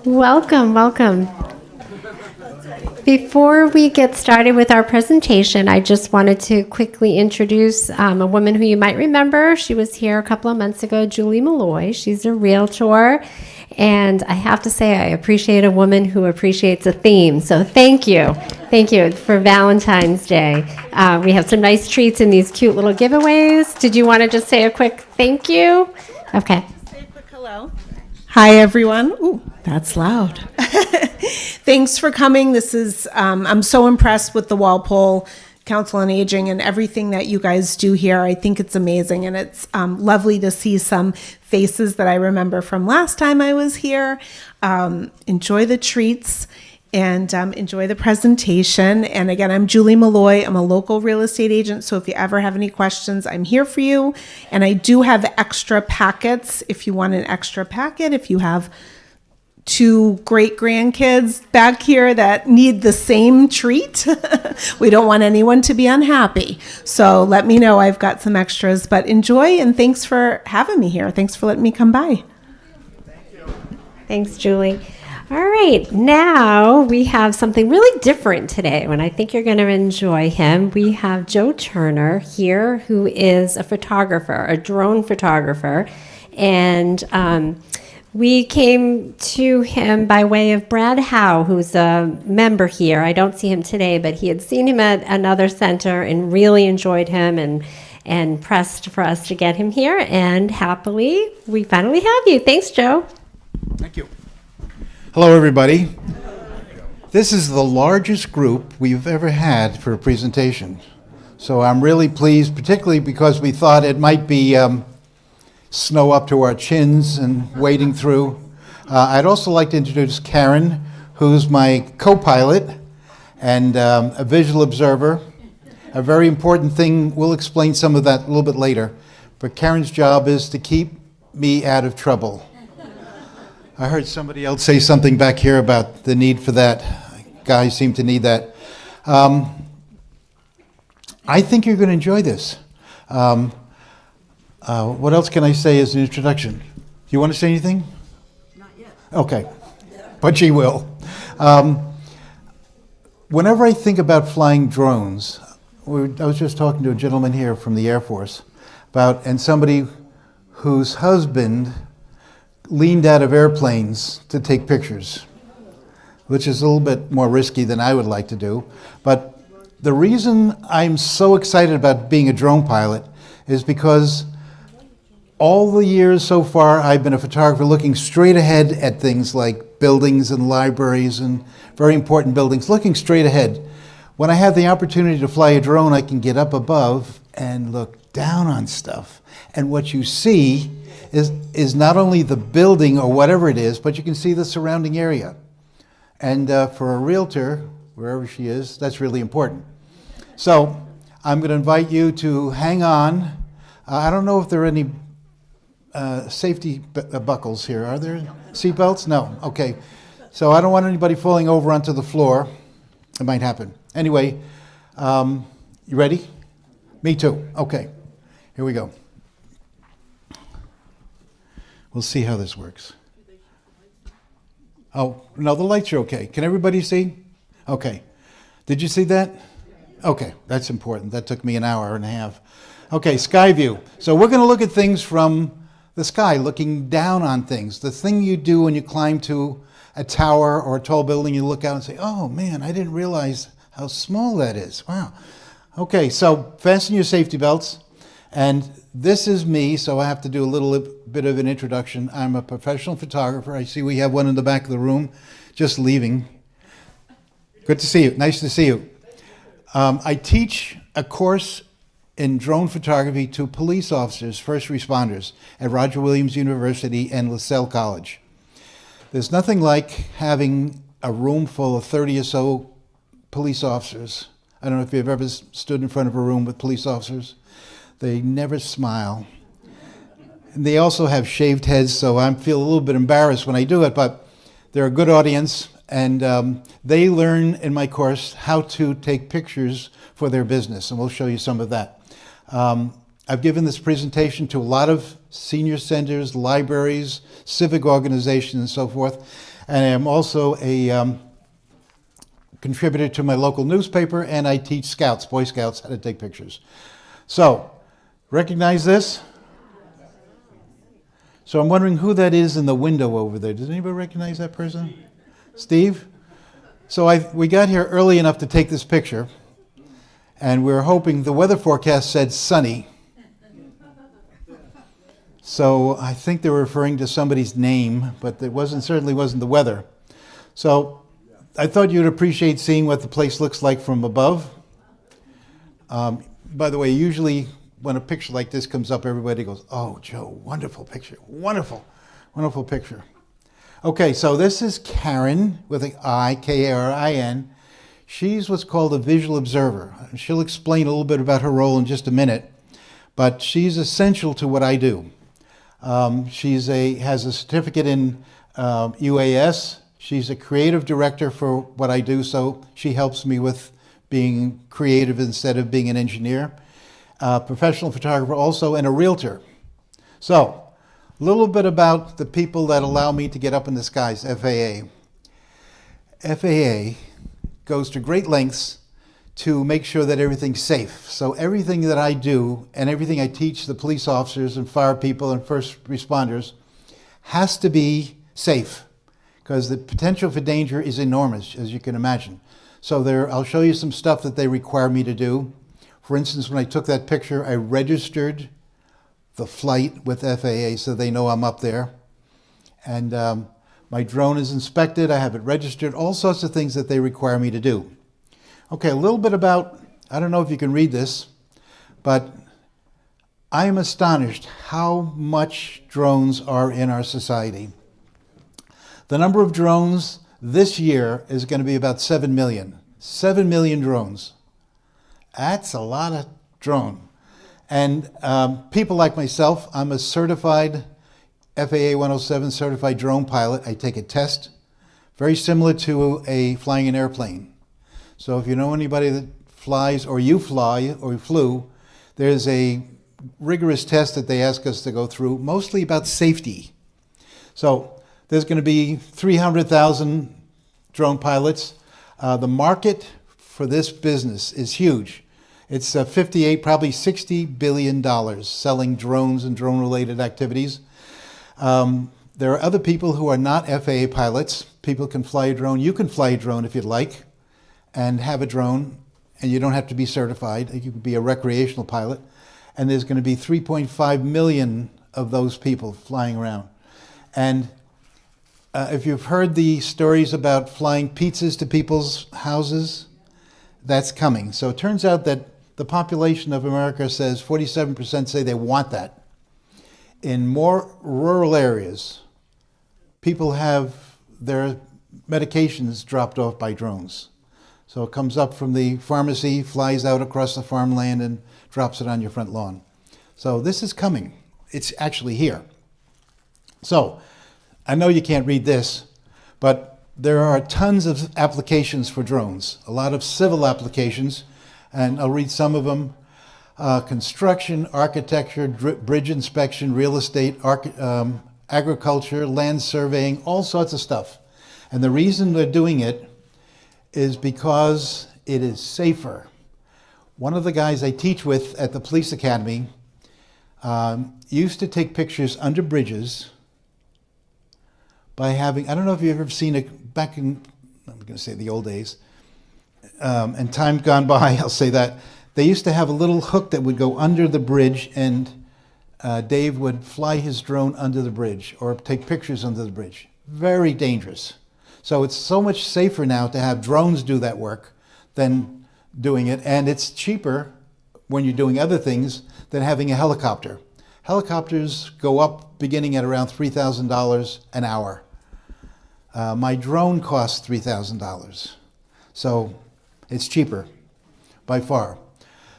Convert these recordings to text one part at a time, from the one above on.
Welcome, welcome. Before we get started with our presentation, I just wanted to quickly introduce a woman who you might remember. She was here a couple of months ago, Julie Malloy. She's a realtor, and I have to say I appreciate a woman who appreciates a theme. So thank you. Thank you for Valentine's Day. We have some nice treats in these cute little giveaways. Did you want to just say a quick thank you? Okay. Say a quick hello. Hi, everyone. Ooh, that's loud. Thanks for coming. This is, I'm so impressed with the Walpole Council on Aging and everything that you guys do here. I think it's amazing, and it's lovely to see some faces that I remember from last time I was here. Enjoy the treats and enjoy the presentation. And again, I'm Julie Malloy. I'm a local real estate agent, so if you ever have any questions, I'm here for you. And I do have extra packets if you want an extra packet, if you have two great grandkids back here that need the same treat. We don't want anyone to be unhappy. So let me know. I've got some extras, but enjoy, and thanks for having me here. Thanks for letting me come by. Thank you. Thanks, Julie. All right, now we have something really different today, and I think you're going to enjoy him. We have Joe Turner here, who is a photographer, a drone photographer, and we came to him by way of Brad Howe, who's a member here. I don't see him today, but he had seen him at another center and really enjoyed him and pressed for us to get him here, and happily, we finally have you. Thanks, Joe. Thank you. Hello, everybody. This is the largest group we've ever had for a presentation. So I'm really pleased, particularly because we thought it might be snow up to our chins and wading through. I'd also like to introduce Karen, who's my co-pilot and a visual observer. A very important thing, we'll explain some of that a little bit later, but Karen's job is to keep me out of trouble. I heard somebody else say something back here about the need for that. Guys seem to need that. I think you're going to enjoy this. What else can I say as an introduction? Do you want to say anything? Not yet. Okay, but she will. Whenever I think about flying drones, I was just talking to a gentleman here from the Air Force and somebody whose husband leaned out of airplanes to take pictures, which is a little bit more risky than I would like to do. But the reason I'm so excited about being a drone pilot is because all the years so far I've been a photographer looking straight ahead at things like buildings and libraries and very important buildings, looking straight ahead. When I have the opportunity to fly a drone, I can get up above and look down on stuff. And what you see is not only the building or whatever it is, but you can see the surrounding area. And for a realtor, wherever she is, that's really important. So I'm going to invite you to hang on. I don't know if there are any safety buckles here. Are there seat belts? No. Okay. So I don't want anybody falling over onto the floor. It might happen. Anyway, you ready? Me too. Okay. Here we go. We'll see how this works. Oh, no, the lights are okay. Can everybody see? Okay. Did you see that? Okay, that's important. That took me an hour and a half. Okay, sky view. So we're going to look at things from the sky, looking down on things. The thing you do when you climb to a tower or a tall building, you look out and say, oh man, I didn't realize how small that is. Wow. Okay, so fasten your safety belts. And this is me, so I have to do a little bit of an introduction. I'm a professional photographer. I see we have one in the back of the room, just leaving. Good to see you. Nice to see you. I teach a course in drone photography to police officers, first responders, at Roger Williams University and LaSalle College. There's nothing like having a room full of 30 or so police officers. I don't know if you've ever stood in front of a room with police officers. They never smile. And they also have shaved heads, so I feel a little bit embarrassed when I do it, but they're a good audience, and they learn in my course how to take pictures for their business, and we'll show you some of that. I've given this presentation to a lot of senior centers, libraries, civic organizations, and so forth, and I am also a contributor to my local newspaper, and I teach scouts, Boy Scouts, how to take pictures. So, recognize this? So I'm wondering who that is in the window over there. Does anybody recognize that person? Steve? So we got here early enough to take this picture, and we were hoping, the weather forecast said sunny. So I think they were referring to somebody's name, but it certainly wasn't the weather. So I thought you'd appreciate seeing what the place looks like from above. By the way, usually when a picture like this comes up, everybody goes, "Oh, Joe, wonderful picture, wonderful, wonderful picture." Okay, so this is Karen with an I, K-A-R-I-N. She's what's called a visual observer. She'll explain a little bit about her role in just a minute, but she's essential to what I do. Has a certificate in UAS. She's a creative director for what I do, so she helps me with being creative instead of being an engineer. Professional photographer also, and a realtor. So, a little bit about the people that allow me to get up in the skies, FAA. FAA goes to great lengths to make sure that everything's safe. So everything that I do and everything I teach the police officers and fire people and first responders has to be safe, because the potential for danger is enormous, as you can imagine. So I'll show you some stuff that they require me to do. For instance, when I took that picture, I registered the flight with FAA so they know I'm up there. And my drone is inspected, I have it registered, all sorts of things that they require me to do. Okay, a little bit about, I don't know if you can read this, but I am astonished how much drones are in our society. The number of drones this year is going to be about 7 million. 7 million drones. That's a lot of drone. And people like myself, I'm a certified FAA 107 certified drone pilot. I take a test, very similar to flying an airplane. So if you know anybody that flies, or you fly, or flew, there's a rigorous test that they ask us to go through, mostly about safety. So there's going to be 300,000 drone pilots. The market for this business is huge. It's 58, probably $60 billion selling drones and drone-related activities. There are other people who are not FAA pilots. People can fly a drone. You can fly a drone if you'd like and have a drone, and you don't have to be certified. You could be a recreational pilot. And there's going to be 3.5 million of those people flying around. And if you've heard the stories about flying pizzas to people's houses, that's coming. So it turns out that the population of America says 47% say they want that. In more rural areas, people have their medications dropped off by drones. So it comes up from the pharmacy, flies out across the farmland, and drops it on your front lawn. So this is coming. It's actually here. So I know you can't read this, but there are tons of applications for drones, a lot of civil applications, and I'll read some of them. Construction, architecture, bridge inspection, real estate, agriculture, land surveying, all sorts of stuff. And the reason they're doing it is because it is safer. One of the guys I teach with at the police academy used to take pictures under bridges by having, I don't know if you've ever seen it back in, I'm going to say the old days, and time gone by, I'll say that, they used to have a little hook that would go under the bridge, and Dave would fly his drone under the bridge or take pictures under the bridge. Very dangerous. So it's so much safer now to have drones do that work than doing it, and it's cheaper when you're doing other things than having a helicopter. Helicopters go up beginning at around $3,000 an hour. My drone costs $3,000. So it's cheaper by far.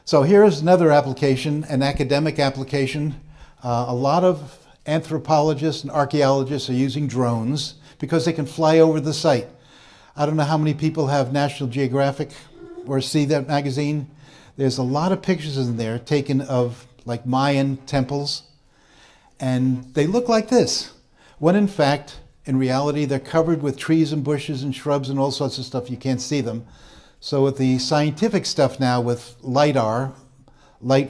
So here's another application, an academic application. A lot of anthropologists and archaeologists are using drones because they can fly over the site. I don't know how many people have National Geographic or see that magazine. There's a lot of pictures in there taken of like Mayan temples, and they look like this, when in fact in reality, they're covered with trees and bushes and shrubs and all sorts of stuff. You can't see them. So with the scientific stuff now, with light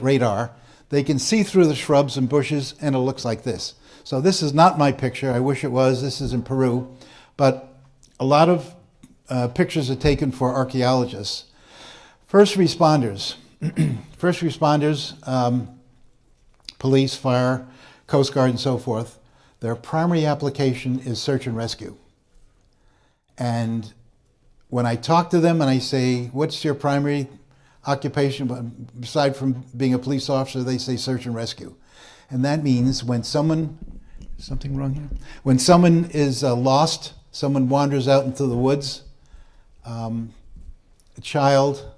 radar, they can see through the shrubs and bushes, and it looks like this. So this is not my picture. I wish it was. This is in Peru. But a lot of pictures are taken for archaeologists. First responders. First responders, police, fire, Coast Guard, and so forth, their primary application is search and rescue. And when I talk to them and I say, what's your primary occupation, aside from being a police officer, they say search and rescue. And that means when someone, something wrong here? When someone is lost, someone wanders out into the woods, a child,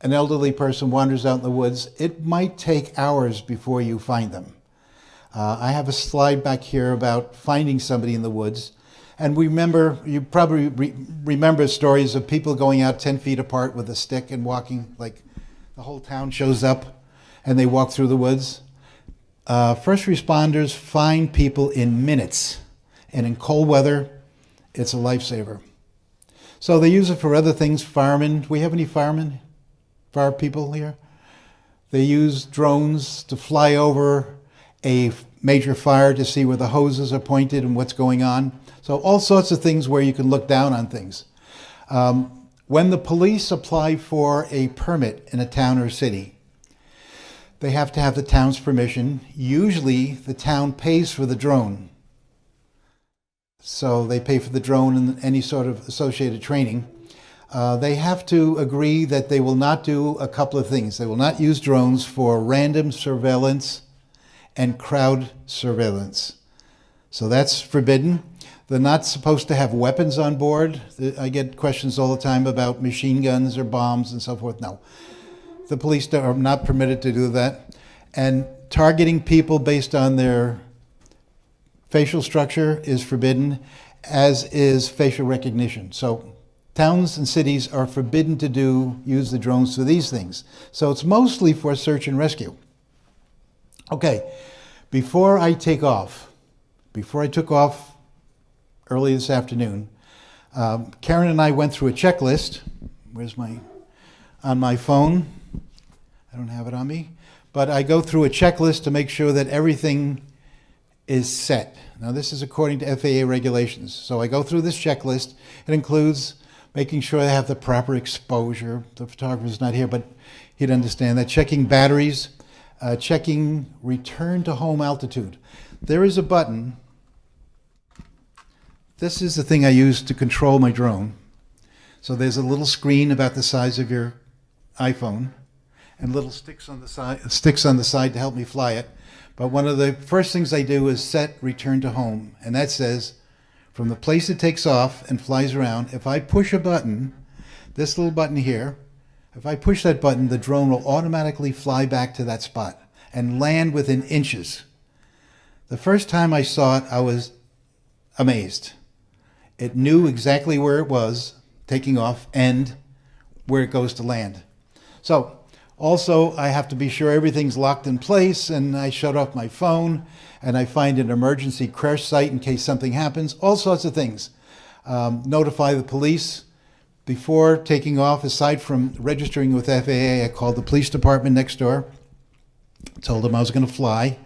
an elderly person wanders out in the woods, it might take hours before you find them. I have a slide back here about finding somebody in the woods. And you probably remember stories of people going out 10 feet apart with a stick and walking, like the whole town shows up and they walk through the woods. First responders find people in minutes. And in cold weather, it's a lifesaver. So they use it for other things. Firemen, do we have any firemen? Fire people here? They use drones to fly over a major fire to see where the hoses are pointed and what's going on. So all sorts of things where you can look down on things. When the police apply for a permit in a town or city, they have to have the town's permission. Usually the town pays for the drone. So they pay for the drone and any sort of associated training. They have to agree that they will not do a couple of things. They will not use drones for random surveillance and crowd surveillance. So that's forbidden. They're not supposed to have weapons on board. I get questions all the time about machine guns or bombs and so forth. No, the police are not permitted to do that. And targeting people based on their facial structure is forbidden, as is facial recognition. So towns and cities are forbidden to use the drones for these things. So it's mostly for search and rescue. Okay, before I took off early this afternoon, Karen and I went through a checklist. On my phone? I don't have it on me. But I go through a checklist to make sure that everything is set. Now this is according to FAA regulations. So I go through this checklist. It includes making sure I have the proper exposure. The photographer's not here, but he'd understand that. Checking batteries, checking return to home altitude. There is a button. This is the thing I use to control my drone. So there's a little screen about the size of your iPhone and little sticks on the side to help me fly it. But one of the first things I do is set return to home. And that says, from the place it takes off and flies around, if I push a button, this little button here, if I push that button, the drone will automatically fly back to that spot and land within inches. The first time I saw it, I was amazed. It knew exactly where it was taking off and where it goes to land. So also I have to be sure everything's locked in place, and I shut off my phone and I find an emergency crash site in case something happens, all sorts of things. Notify the police. Before taking off, aside from registering with FAA, I called the police department next door, told them I was going to fly.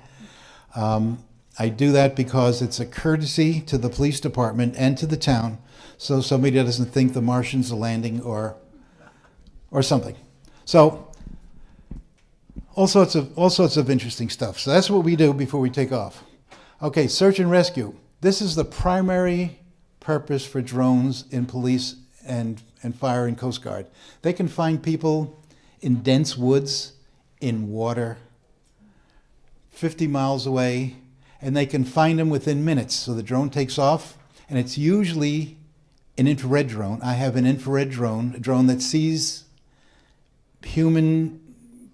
I do that because it's a courtesy to the police department and to the town, so somebody doesn't think the Martians are landing or something. So all sorts of interesting stuff. So that's what we do before we take off. Okay, search and rescue. This is the primary purpose for drones in police and fire and Coast Guard. They can find people in dense woods, in water, 50 miles away, and they can find them within minutes. So the drone takes off, and it's usually an infrared drone. I have an infrared drone, a drone that sees human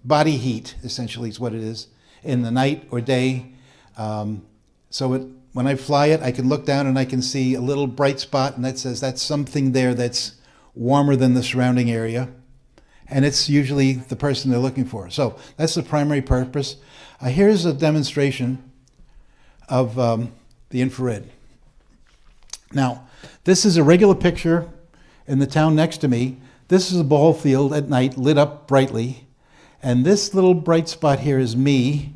body heat, essentially is what it is, in the night or day. When I fly it, I can look down and I can see a little bright spot, and that says that's something there that's warmer than the surrounding area. And it's usually the person they're looking for. So that's the primary purpose. Here's a demonstration of the infrared. Now, this is a regular picture in the town next to me. This is a ball field at night, lit up brightly. And this little bright spot here is me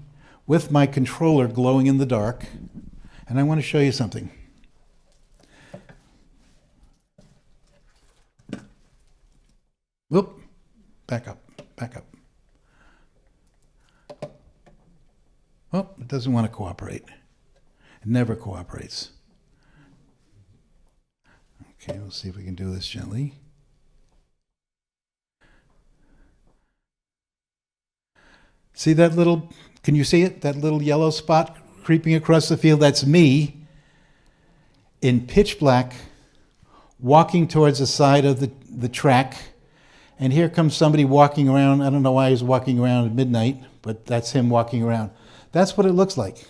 with my controller glowing in the dark. And I want to show you something. Whoop, back up, back up. Oh, it doesn't want to cooperate. It never cooperates. Okay, we'll see if we can do this gently. See that little, can you see it? That little yellow spot creeping across the field? That's me in pitch black, walking towards the side of the track. And here comes somebody walking around. I don't know why he's walking around at midnight, but that's him walking around. That's what it looks like.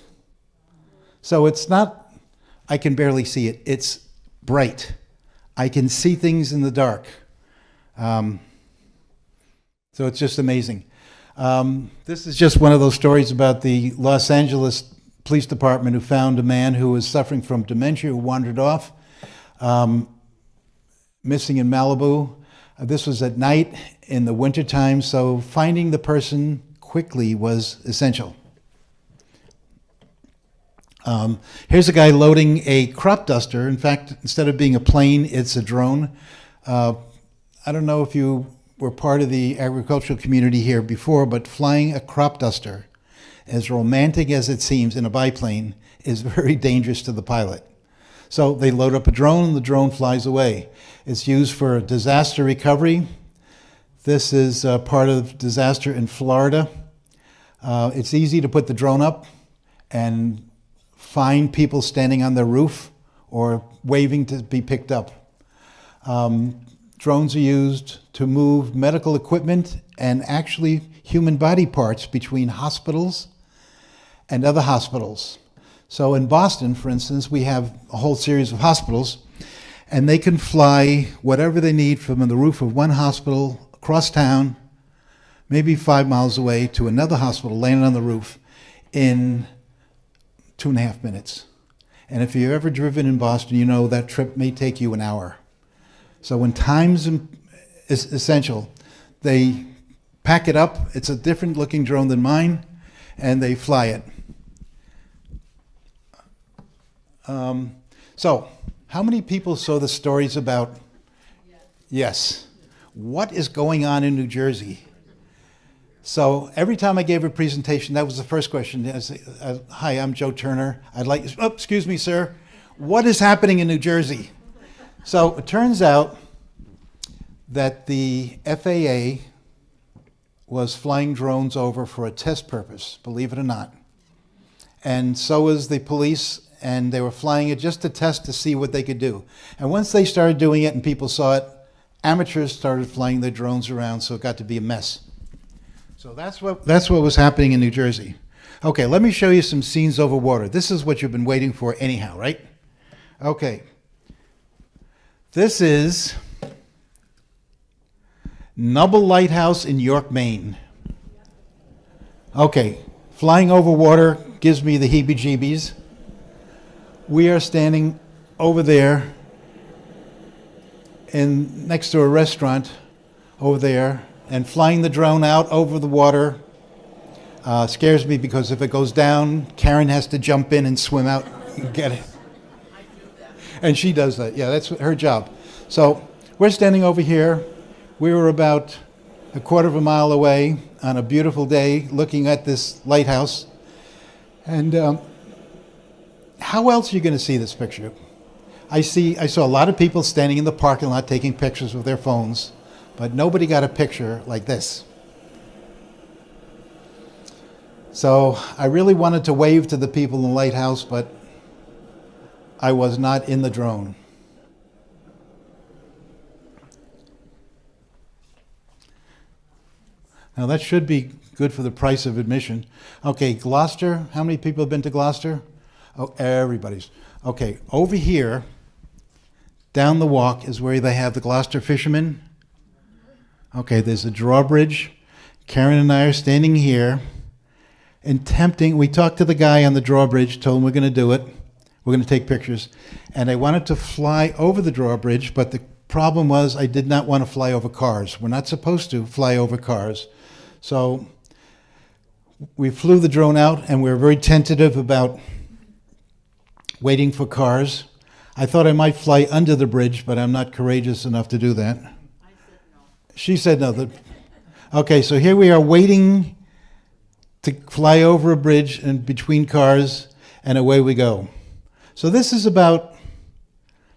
So it's not, I can barely see it. It's bright. I can see things in the dark. So it's just amazing. This is just one of those stories about the Los Angeles Police Department who found a man who was suffering from dementia, who wandered off, missing in Malibu. This was at night in the wintertime, so finding the person quickly was essential. Here's a guy loading a crop duster. In fact, instead of being a plane, it's a drone. I don't know if you were part of the agricultural community here before, but flying a crop duster, as romantic as it seems in a biplane, is very dangerous to the pilot. So they load up a drone and the drone flies away. It's used for disaster recovery. This is part of disaster in Florida. It's easy to put the drone up and find people standing on their roof or waving to be picked up. Drones are used to move medical equipment and actually human body parts between hospitals and other hospitals. So in Boston, for instance, we have a whole series of hospitals, and they can fly whatever they need from the roof of one hospital across town, maybe 5 miles away, to another hospital, landing on the roof in 2.5 minutes. And if you've ever driven in Boston, you know that trip may take you an hour. So when time's is essential, they pack it up. It's a different looking drone than mine, and they fly it. So how many people saw the stories about, yes, what is going on in New Jersey? So every time I gave a presentation, that was the first question. I say, hi, I'm Joe Turner. I'd like, oh, excuse me, sir. What is happening in New Jersey? So it turns out that the FAA was flying drones over for a test purpose, believe it or not. And so was the police, and they were flying it just to test to see what they could do. And once they started doing it and people saw it, amateurs started flying their drones around, so it got to be a mess. So that's what was happening in New Jersey. Okay, let me show you some scenes over water. This is what you've been waiting for anyhow, right? Okay. This is Nubble Lighthouse in York, Maine. Okay, flying over water gives me the heebie-jeebies. We are standing over there next to a restaurant over there, and flying the drone out over the water scares me because if it goes down, Karen has to jump in and swim out and get it. And she does that. Yeah, that's her job. So we're standing over here. We were about a quarter of a mile away on a beautiful day looking at this lighthouse. And how else are you going to see this picture? I saw a lot of people standing in the parking lot taking pictures with their phones, but nobody got a picture like this. So I really wanted to wave to the people in the lighthouse, but I was not in the drone. Now that should be good for the price of admission. Okay, Gloucester, how many people have been to Gloucester? Oh, everybody's. Okay, over here, down the walk is where they have the Gloucester fishermen. Okay, there's a drawbridge. Karen and I are standing here and tempting. We talked to the guy on the drawbridge, told him we're going to do it. We're going to take pictures. And I wanted to fly over the drawbridge, but the problem was I did not want to fly over cars. We're not supposed to fly over cars. So we flew the drone out, and we were very tentative about waiting for cars. I thought I might fly under the bridge, but I'm not courageous enough to do that. She said no. Okay, so here we are waiting to fly over a bridge and between cars, and away we go. So this is about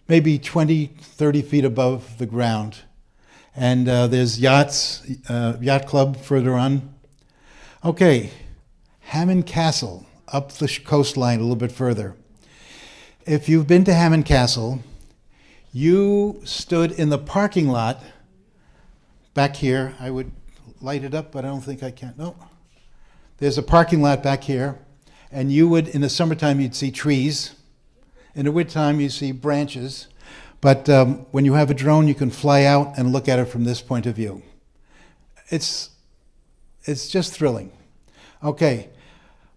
maybe 20, 30 feet above the ground. And there's yachts, yacht club further on. Okay, Hammond Castle, up the coastline a little bit further. If you've been to Hammond Castle, you stood in the parking lot back here. I would light it up, but I don't think I can. No. There's a parking lot back here, and you would, in the summertime, you'd see trees. In the wintertime, you see branches. But when you have a drone, you can fly out and look at it from this point of view. It's just thrilling. Okay,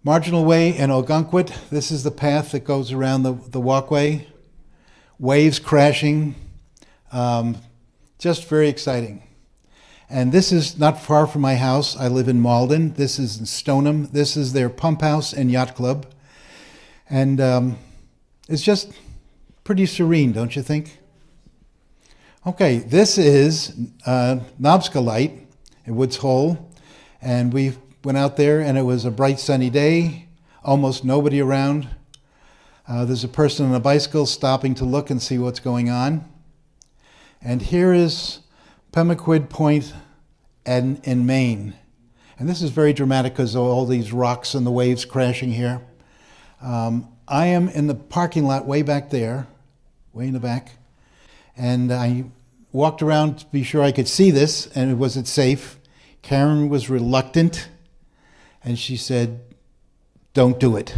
Marginal Way in Algonquin. This is the path that goes around the walkway. Waves crashing. Just very exciting. And this is not far from my house. I live in Malden. This is in Stoneham. This is their pump house and yacht club. And it's just pretty serene, don't you think? Okay, this is Nobska Light in Woods Hole. And we went out there, and it was a bright sunny day, almost nobody around. There's a person on a bicycle stopping to look and see what's going on. And here is Pemaquid Point in Maine. And this is very dramatic because of all these rocks and the waves crashing here. I am in the parking lot way back there, way in the back. And I walked around to be sure I could see this, and was it safe? Karen was reluctant, and she said, "Don't do it."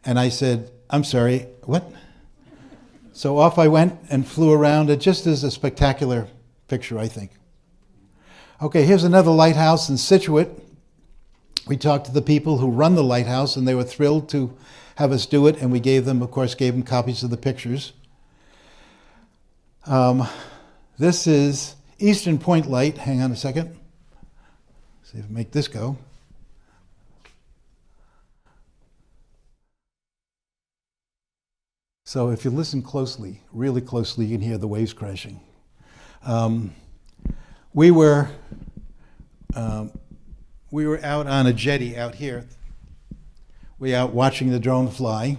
And I said, "I'm sorry, what?" So off I went and flew around. It just is a spectacular picture, I think. Okay, here's another lighthouse in Scituate. We talked to the people who run the lighthouse, and they were thrilled to have us do it, and we gave them copies of the pictures. This is Eastern Point Light. Hang on a second. See if I make this go. So if you listen closely, really closely, you can hear the waves crashing. We were out on a jetty out here. We out watching the drone fly.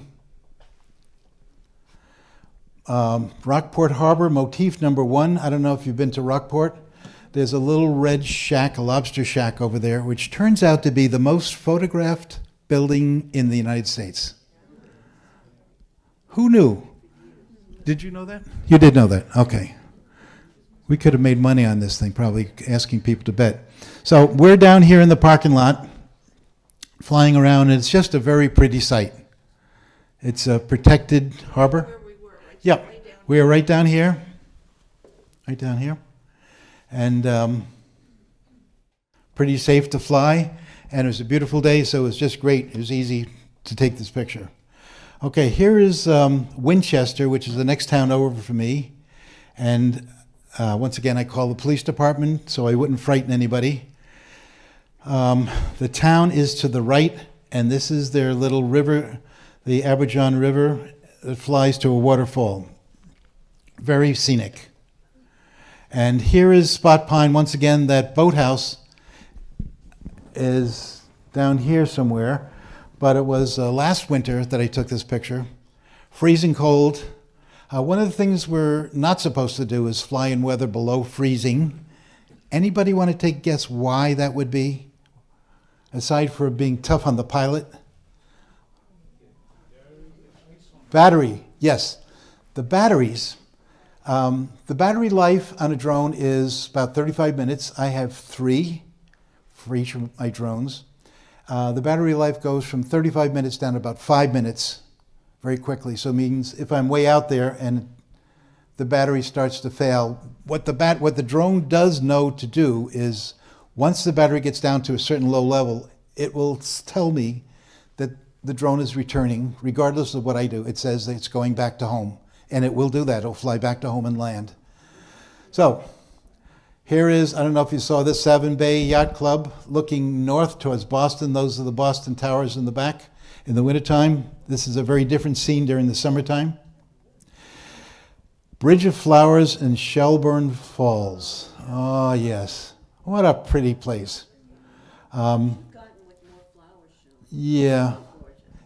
Rockport Harbor, motif number 1. I don't know if you've been to Rockport. There's a little red shack, a lobster shack over there, which turns out to be the most photographed building in the United States. Who knew? Did you know that? You did know that, okay. We could have made money on this thing, probably asking people to bet. So we're down here in the parking lot, flying around, and it's just a very pretty sight. It's a protected harbor. Where we were, like Yep, way down. we are right down here. Right down here. And pretty safe to fly. And it was a beautiful day, so it was just great. It was easy to take this picture. Okay, here is Winchester, which is the next town over for me. And once again, I called the police department so I wouldn't frighten anybody. The town is to the right, and this is their little river, the Aberjon River, that flies to a waterfall. Very scenic. And here is Spot Pine. Once again, that boathouse is down here somewhere. But it was last winter that I took this picture. Freezing cold. One of the things we're not supposed to do is fly in weather below freezing. Anybody want to take a guess why that would be? Aside from being tough on the pilot? Battery, yes. The batteries. The battery life on a drone is about 35 minutes. I have 3 for each of my drones. The battery life goes from 35 minutes down to about 5 minutes very quickly. So it means if I'm way out there and the battery starts to fail, what the drone does know to do is once the battery gets down to a certain low level, it will tell me that the drone is returning, regardless of what I do. It says that it's going back to home, and it will do that. It'll fly back to home and land. So here is, I don't know if you saw this, Savin Bay Yacht Club looking north towards Boston. Those are the Boston Towers in the back. In the wintertime, this is a very different scene during the summertime. Bridge of Flowers in Shelburne Falls. Oh, yes. What a pretty place. Yeah,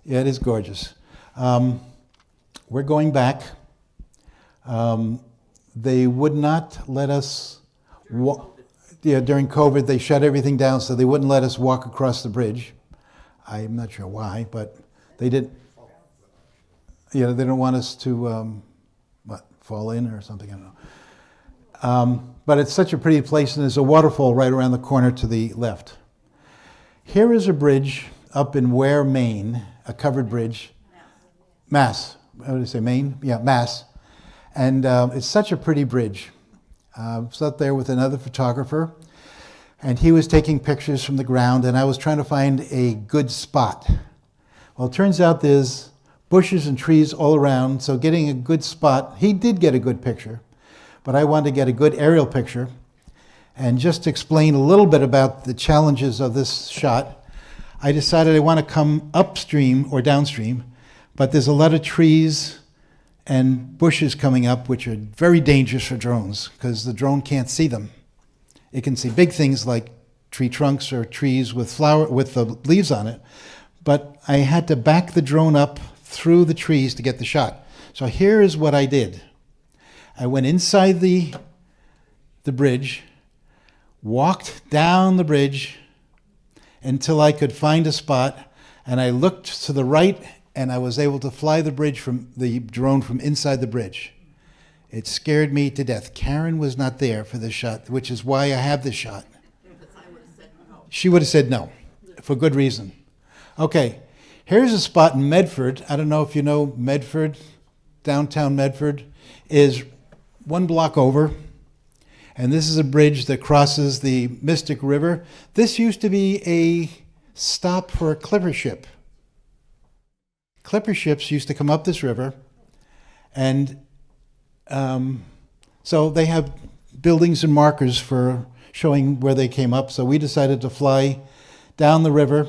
it is gorgeous. We're going back. They would not let us walk. Yeah, during COVID, they shut everything down, so they wouldn't let us walk across the bridge. I'm not sure why, but they did. Yeah, they don't want us to fall in or something. I don't know. But it's such a pretty place, and there's a waterfall right around the corner to the left. Here is a bridge up in Ware, Maine, a covered bridge. Mass. What did I say, Maine? Yeah, Mass. And it's such a pretty bridge. I was up there with another photographer, and he was taking pictures from the ground, and I was trying to find a good spot. Well, it turns out there's bushes and trees all around, so getting a good spot, he did get a good picture, but I wanted to get a good aerial picture. And just to explain a little bit about the challenges of this shot, I decided I want to come upstream or downstream, but there's a lot of trees and bushes coming up, which are very dangerous for drones because the drone can't see them. It can see big things like tree trunks or trees with the leaves on it, but I had to back the drone up through the trees to get the shot. So here is what I did. I went inside the bridge, walked down the bridge until I could find a spot, and I looked to the right, and I was able to fly the drone from inside the bridge. It scared me to death. Karen was not there for this shot, which is why I have this shot. She would have said no, for good reason. Okay, here's a spot in Medford. I don't know if you know Medford, downtown Medford, is one block over. And this is a bridge that crosses the Mystic River. This used to be a stop for a clipper ship. Clipper ships used to come up this river, and so they have buildings and markers for showing where they came up. So we decided to fly down the river.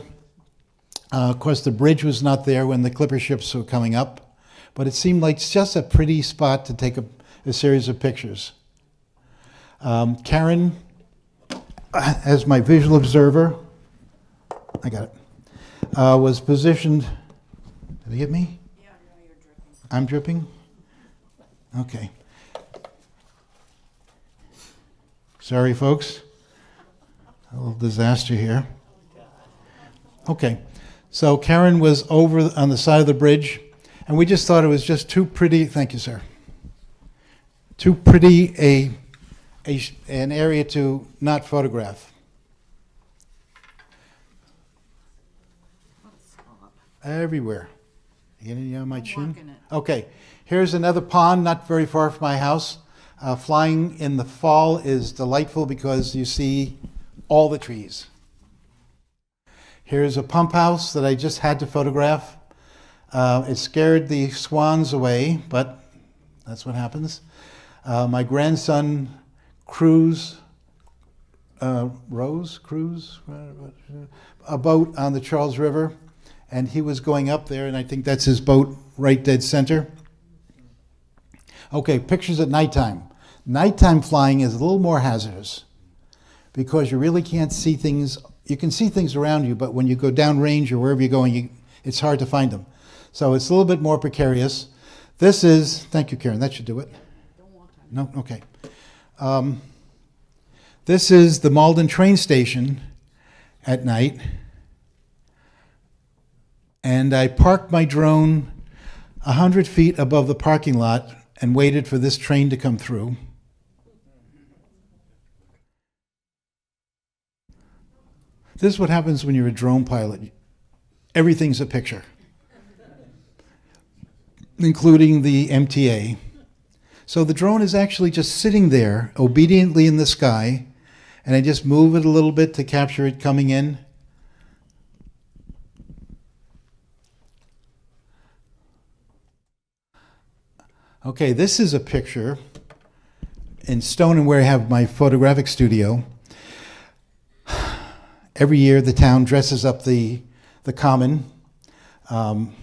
Of course, the bridge was not there when the clipper ships were coming up, but it seemed like just a pretty spot to take a series of pictures. Karen, as my visual observer, I got it, was positioned. Did you get me? Yeah, no, you're dripping. I'm dripping? Okay. Sorry, folks. A little disaster here. Okay. So Karen was over on the side of the bridge, and we just thought it was just too pretty. Thank you, sir. Too pretty an area to not photograph. Everywhere. You getting on my chin? Okay. Here's another pond not very far from my house. Flying in the fall is delightful because you see all the trees. Here's a pump house that I just had to photograph. It scared the swans away, but that's what happens. My grandson cruised a boat on the Charles River, and he was going up there, and I think that's his boat right dead center. Okay, pictures at nighttime. Nighttime flying is a little more hazardous because you really can't see things. You can see things around you, but when you go downrange or wherever you're going, it's hard to find them. So it's a little bit more precarious. This is, thank you, Karen, that should do it. No? Okay. This is the Malden train station at night. And I parked my drone 100 feet above the parking lot and waited for this train to come through. This is what happens when you're a drone pilot. Everything's a picture, including the MTA. So the drone is actually just sitting there obediently in the sky, and I just move it a little bit to capture it coming in. Okay, this is a picture in Stone, where I have my photographic studio. Every year, the town dresses up the common. One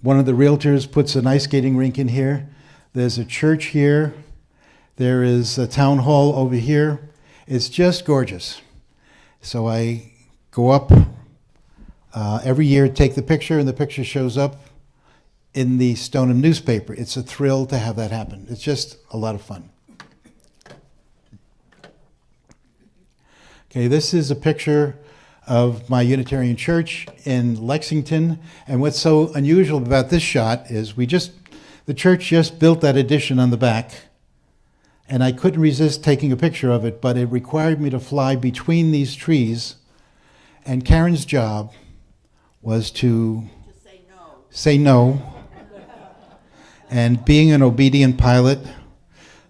of the realtors puts an ice skating rink in here. There's a church here. There is a town hall over here. It's just gorgeous. So I go up every year, take the picture, and the picture shows up in the Stoneham newspaper. It's a thrill to have that happen. It's just a lot of fun. Okay, this is a picture of my Unitarian church in Lexington. And what's so unusual about this shot is the church just built that addition on the back, and I couldn't resist taking a picture of it, but it required me to fly between these trees, and Karen's job was to say no, and being an obedient pilot.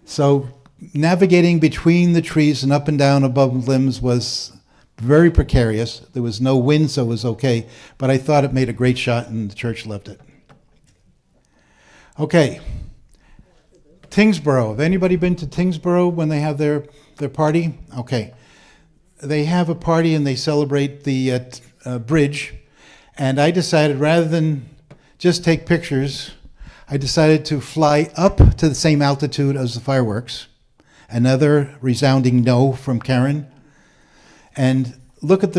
So navigating between the trees and up and down above limbs was very precarious. There was no wind, so it was okay, but I thought it made a great shot, and the church loved it. Okay, Tingsboro. Have anybody been to Tingsboro when they have their party? Okay. They have a party and they celebrate the bridge. And I decided, rather than just take pictures, I decided to fly up to the same altitude as the fireworks. Another resounding no from Karen. And look at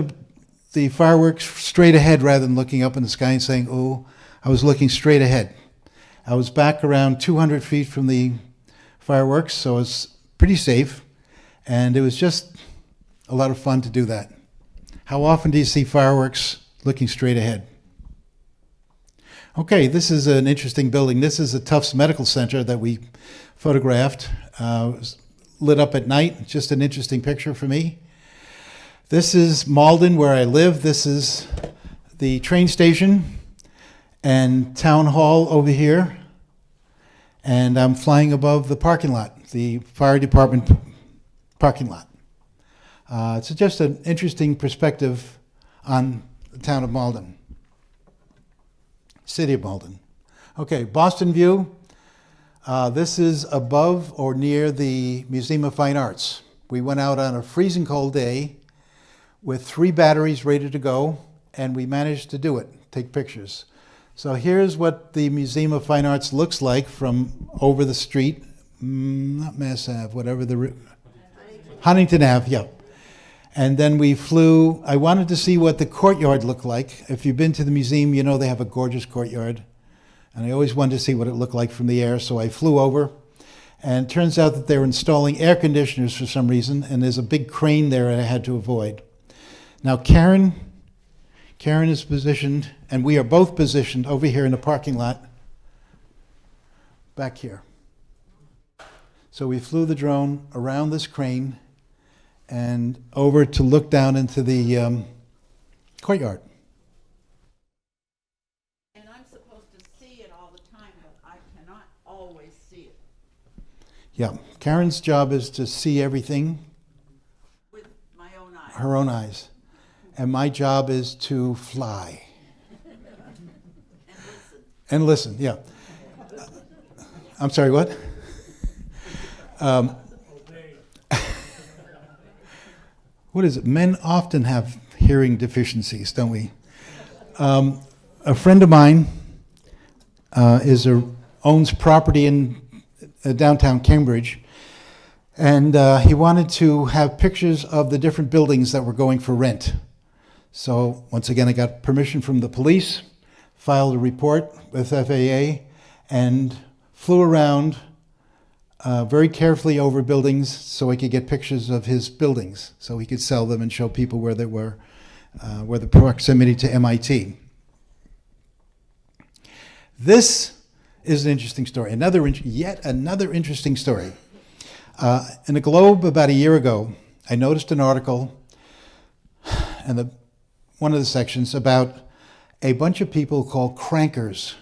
the fireworks straight ahead rather than looking up in the sky and saying, oh, I was looking straight ahead. I was back around 200 feet from the fireworks, so it was pretty safe, and it was just a lot of fun to do that. How often do you see fireworks looking straight ahead? Okay, this is an interesting building. This is the Tufts Medical Center that we photographed. It was lit up at night, just an interesting picture for me. This is Malden, where I live. This is the train station and town hall over here. And I'm flying above the parking lot, the fire department parking lot. It's just an interesting perspective on the town of Malden, city of Malden. Okay, Boston view. This is above or near the Museum of Fine Arts. We went out on a freezing cold day with 3 batteries ready to go, and we managed to do it, take pictures. So here's what the Museum of Fine Arts looks like from over the street, not Mass Ave, whatever Huntington Ave, yeah. And then we flew. I wanted to see what the courtyard looked like. If you've been to the museum, you know they have a gorgeous courtyard. And I always wanted to see what it looked like from the air, so I flew over. And it turns out that they were installing air conditioners for some reason, and there's a big crane there that I had to avoid. Now Karen is positioned, and we are both positioned over here in the parking lot, back here. So we flew the drone around this crane and over to look down into the courtyard. And I'm supposed to see it all the time, but I cannot always see it Yeah, Karen's job is to see everything, with my own eyes. her own eyes. And my job is to fly. And listen, yeah. I'm sorry, what? What is it? Men often have hearing deficiencies, don't we? A friend of mine owns property in downtown Cambridge, and he wanted to have pictures of the different buildings that were going for rent. So once again, I got permission from the police, filed a report with FAA, and flew around very carefully over buildings so I could get pictures of his buildings, so he could sell them and show people where they were, where the proximity to MIT. This is an interesting story. Yet another interesting story. In the Globe about a year ago, I noticed an article, and one of the sections about a bunch of people called crankers.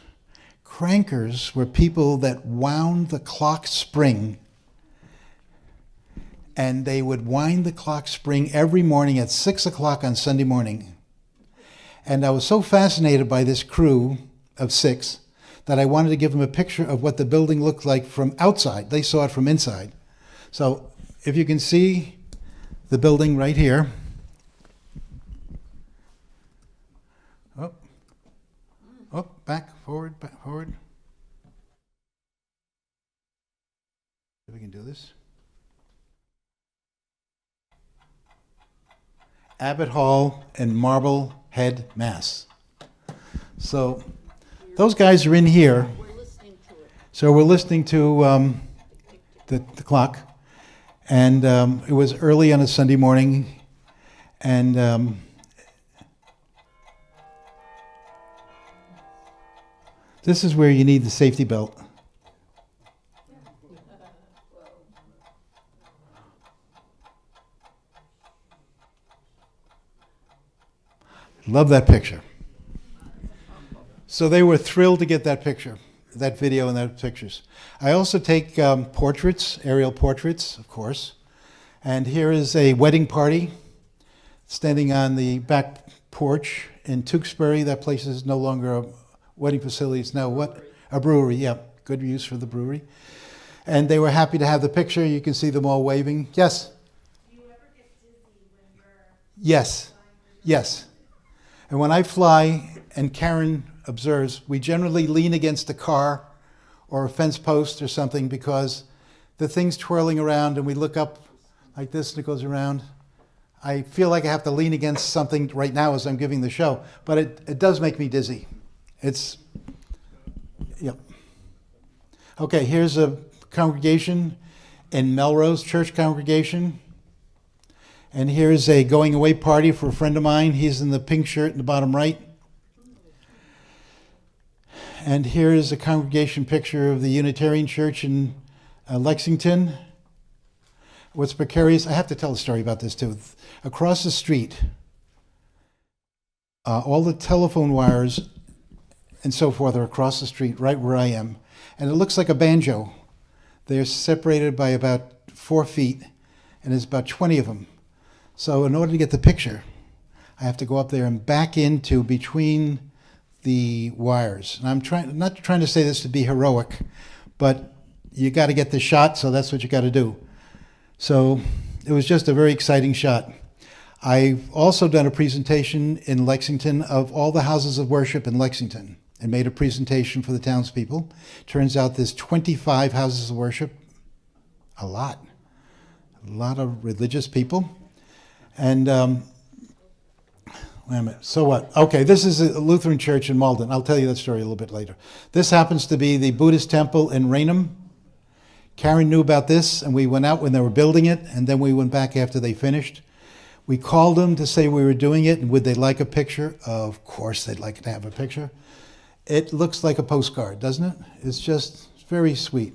Crankers were people that wound the clock spring, and they would wind the clock spring every morning at 6 o'clock on Sunday morning. And I was so fascinated by this crew of 6 that I wanted to give them a picture of what the building looked like from outside. They saw it from inside. So if you can see the building right here. Oh, oh, back, forward, back, forward. If we can do this. Abbott Hall and Marblehead, Mass. So those guys are in here. So we're listening to the clock. And it was early on a Sunday morning. And this is where you need the safety belt. Love that picture. So they were thrilled to get that picture, that video and those pictures. I also take portraits, aerial portraits, of course. And here is a wedding party standing on the back porch in Tewksbury. That place is no longer a wedding facility. It's now what? A brewery, yeah. Good use for the brewery. And they were happy to have the picture. You can see them all waving. Yes? Do you ever get dizzy when you're... Yes. Yes. And when I fly, and Karen observes, we generally lean against a car or a fence post or something because the thing's twirling around and we look up like this and it goes around. I feel like I have to lean against something right now as I'm giving the show, but it does make me dizzy. It's, yep. Okay, here's a congregation in Melrose, church congregation. And here's a going away party for a friend of mine. He's in the pink shirt in the bottom right. And here's a congregation picture of the Unitarian Church in Lexington. What's precarious, I have to tell a story about this too. Across the street, all the telephone wires and so forth are across the street, right where I am. And it looks like a banjo. They're separated by about 4 feet, and there's about 20 of them. So in order to get the picture, I have to go up there and back into between the wires. And I'm not trying to say this to be heroic, but you got to get the shot, so that's what you got to do. So it was just a very exciting shot. I've also done a presentation in Lexington of all the houses of worship in Lexington and made a presentation for the townspeople. Turns out there's 25 houses of worship, a lot of religious people. And, wait a minute, so what? Okay, this is a Lutheran church in Malden. I'll tell you that story a little bit later. This happens to be the Buddhist temple in Raynham. Karen knew about this, and we went out when they were building it, and then we went back after they finished. We called them to say we were doing it, and would they like a picture? Of course they'd like to have a picture. It looks like a postcard, doesn't it? It's just very sweet.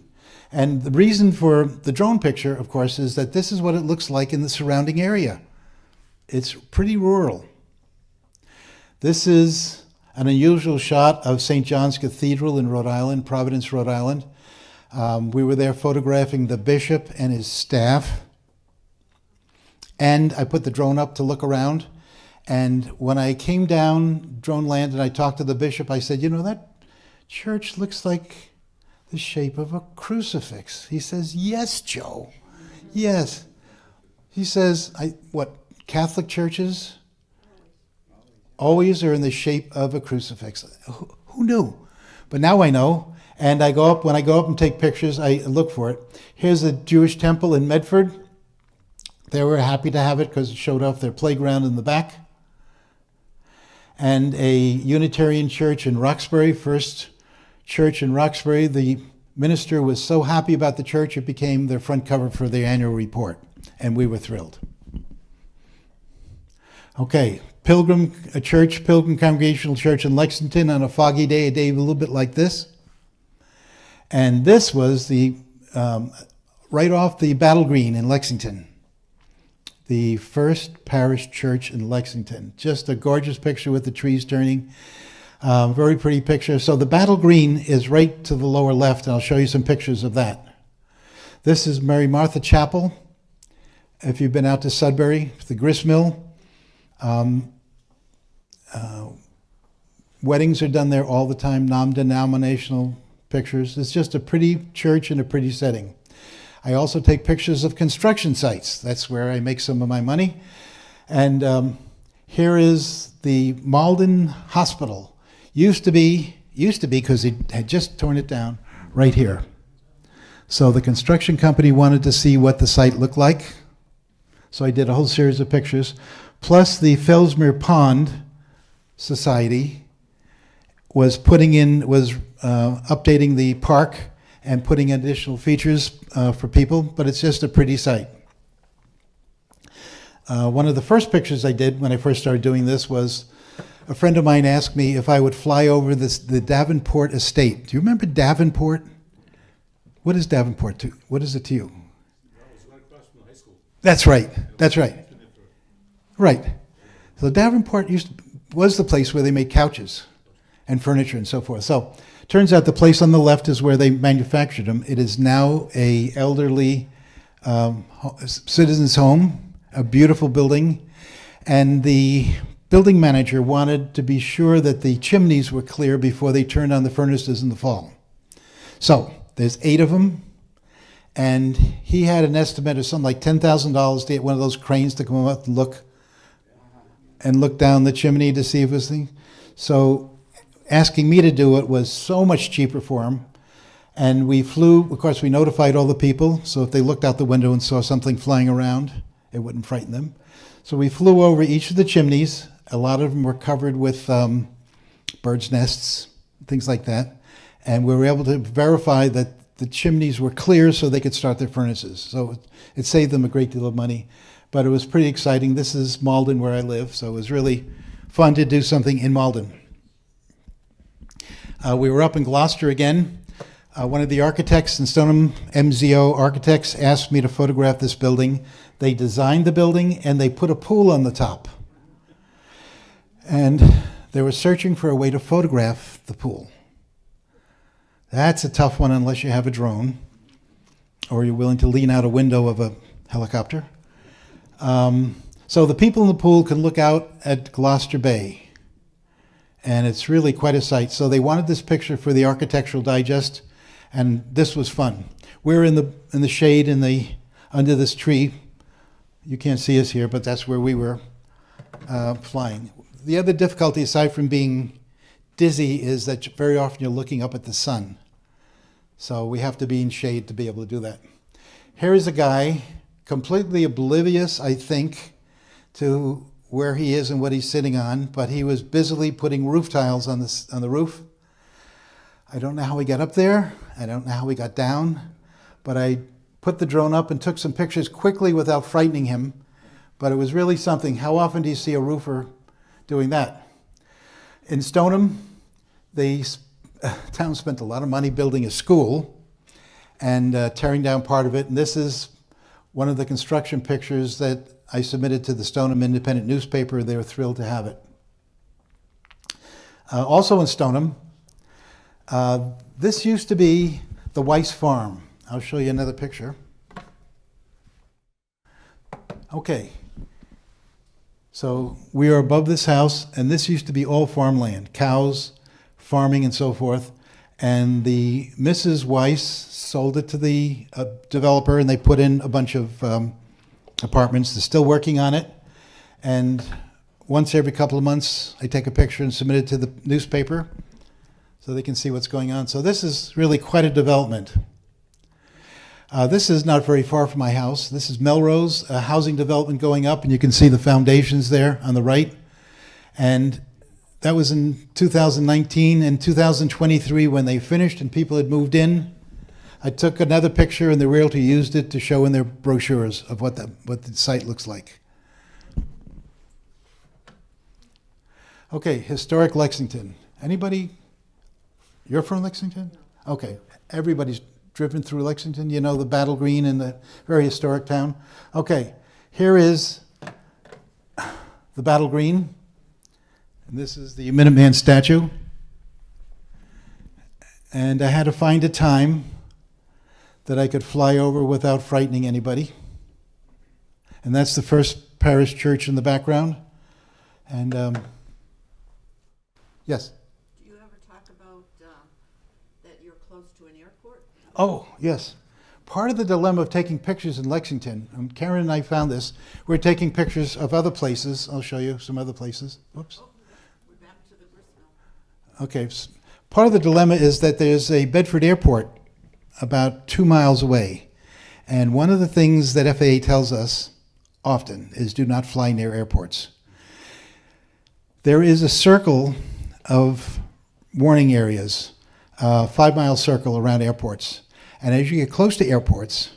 And the reason for the drone picture, of course, is that this is what it looks like in the surrounding area. It's pretty rural. This is an unusual shot of St. John's Cathedral in Rhode Island, Providence, Rhode Island. We were there photographing the bishop and his staff. And I put the drone up to look around. And when I came down, drone landed, I talked to the bishop. I said, you know, that church looks like the shape of a crucifix. He says, yes, Joe. Yes. He says, what, Catholic churches always are in the shape of a crucifix. Who knew? But now I know. And when I go up and take pictures, I look for it. Here's a Jewish temple in Medford. They were happy to have it because it showed off their playground in the back. And a Unitarian church in Roxbury, first church in Roxbury. The minister was so happy about the church, it became their front cover for their annual report. And we were thrilled. Okay, Pilgrim Congregational Church in Lexington on a foggy day, a day a little bit like this. And this was the right off the Battle Green in Lexington. The First Parish Church in Lexington. Just a gorgeous picture with the trees turning. Very pretty picture. So the Battle Green is right to the lower left, and I'll show you some pictures of that. This is Mary Martha Chapel. If you've been out to Sudbury, the grist mill. Weddings are done there all the time, non-denominational pictures. It's just a pretty church in a pretty setting. I also take pictures of construction sites. That's where I make some of my money. And here is the Malden Hospital. Used to be, because he had just torn it down, right here. So the construction company wanted to see what the site looked like. So I did a whole series of pictures. Plus the Fellsmere Pond Society was updating the park and putting additional features for people, but it's just a pretty site. One of the first pictures I did when I first started doing this was a friend of mine asked me if I would fly over the Davenport estate. Do you remember Davenport? What is Davenport to? What is it to you? That's right. That's right. Right. So Davenport was the place where they made couches and furniture and so forth. So turns out the place on the left is where they manufactured them. It is now a elderly citizen's home, a beautiful building, and the building manager wanted to be sure that the chimneys were clear before they turned on the furnaces in the fall. So there's 8 of them. And he had an estimate of something like $10,000 to get one of those cranes to come up and look down the chimney to see if it was thing. So asking me to do it was so much cheaper for him. And we flew, of course, we notified all the people. So if they looked out the window and saw something flying around, it wouldn't frighten them. So we flew over each of the chimneys. A lot of them were covered with birds' nests, things like that. And we were able to verify that the chimneys were clear so they could start their furnaces. So it saved them a great deal of money. But it was pretty exciting. This is Malden where I live, so it was really fun to do something in Malden. We were up in Gloucester again. One of the architects in Stoneham, MZO Architects, asked me to photograph this building. They designed the building and they put a pool on the top. And they were searching for a way to photograph the pool. That's a tough one unless you have a drone or you're willing to lean out a window of a helicopter. So the people in the pool can look out at Gloucester Bay, and it's really quite a sight. So they wanted this picture for the Architectural Digest, and this was fun. We're in the shade under this tree. You can't see us here, but that's where we were flying. The other difficulty, aside from being dizzy, is that very often you're looking up at the sun. So we have to be in shade to be able to do that. Here is a guy completely oblivious, I think, to where he is and what he's sitting on, but he was busily putting roof tiles on the roof. I don't know how he got up there. I don't know how he got down, but I put the drone up and took some pictures quickly without frightening him. But it was really something. How often do you see a roofer doing that? In Stoneham, the town spent a lot of money building a school and tearing down part of it. And this is one of the construction pictures that I submitted to the Stoneham Independent newspaper. They were thrilled to have it. Also in Stoneham, this used to be the Weiss Farm. I'll show you another picture. Okay. So we are above this house, and this used to be all farmland, cows, farming, and so forth. And the Mrs. Weiss sold it to the developer, and they put in a bunch of apartments. They're still working on it. And once every couple of months, I take a picture and submit it to the newspaper so they can see what's going on. So this is really quite a development. This is not very far from my house. This is Melrose, a housing development going up, and you can see the foundations there on the right. And that was in 2019 and 2023 when they finished and people had moved in. I took another picture and the realtor used it to show in their brochures of what the site looks like. Okay, historic Lexington. Anybody? You're from Lexington? Okay, everybody's driven through Lexington. You know the Battle Green and the very historic town. Okay, here is the Battle Green. And this is the Minuteman statue. And I had to find a time that I could fly over without frightening anybody. And that's the first parish church in the background. And yes? Oh, yes. Part of the dilemma of taking pictures in Lexington, Karen and I found this, we're taking pictures of other places. I'll show you some other places. Whoops. We're back to the gristmill. Okay. Part of the dilemma is that there's a Bedford airport about 2 miles away. And one of the things that FAA tells us often is do not fly near airports. There is a circle of warning areas, a 5-mile circle around airports. And as you get close to airports,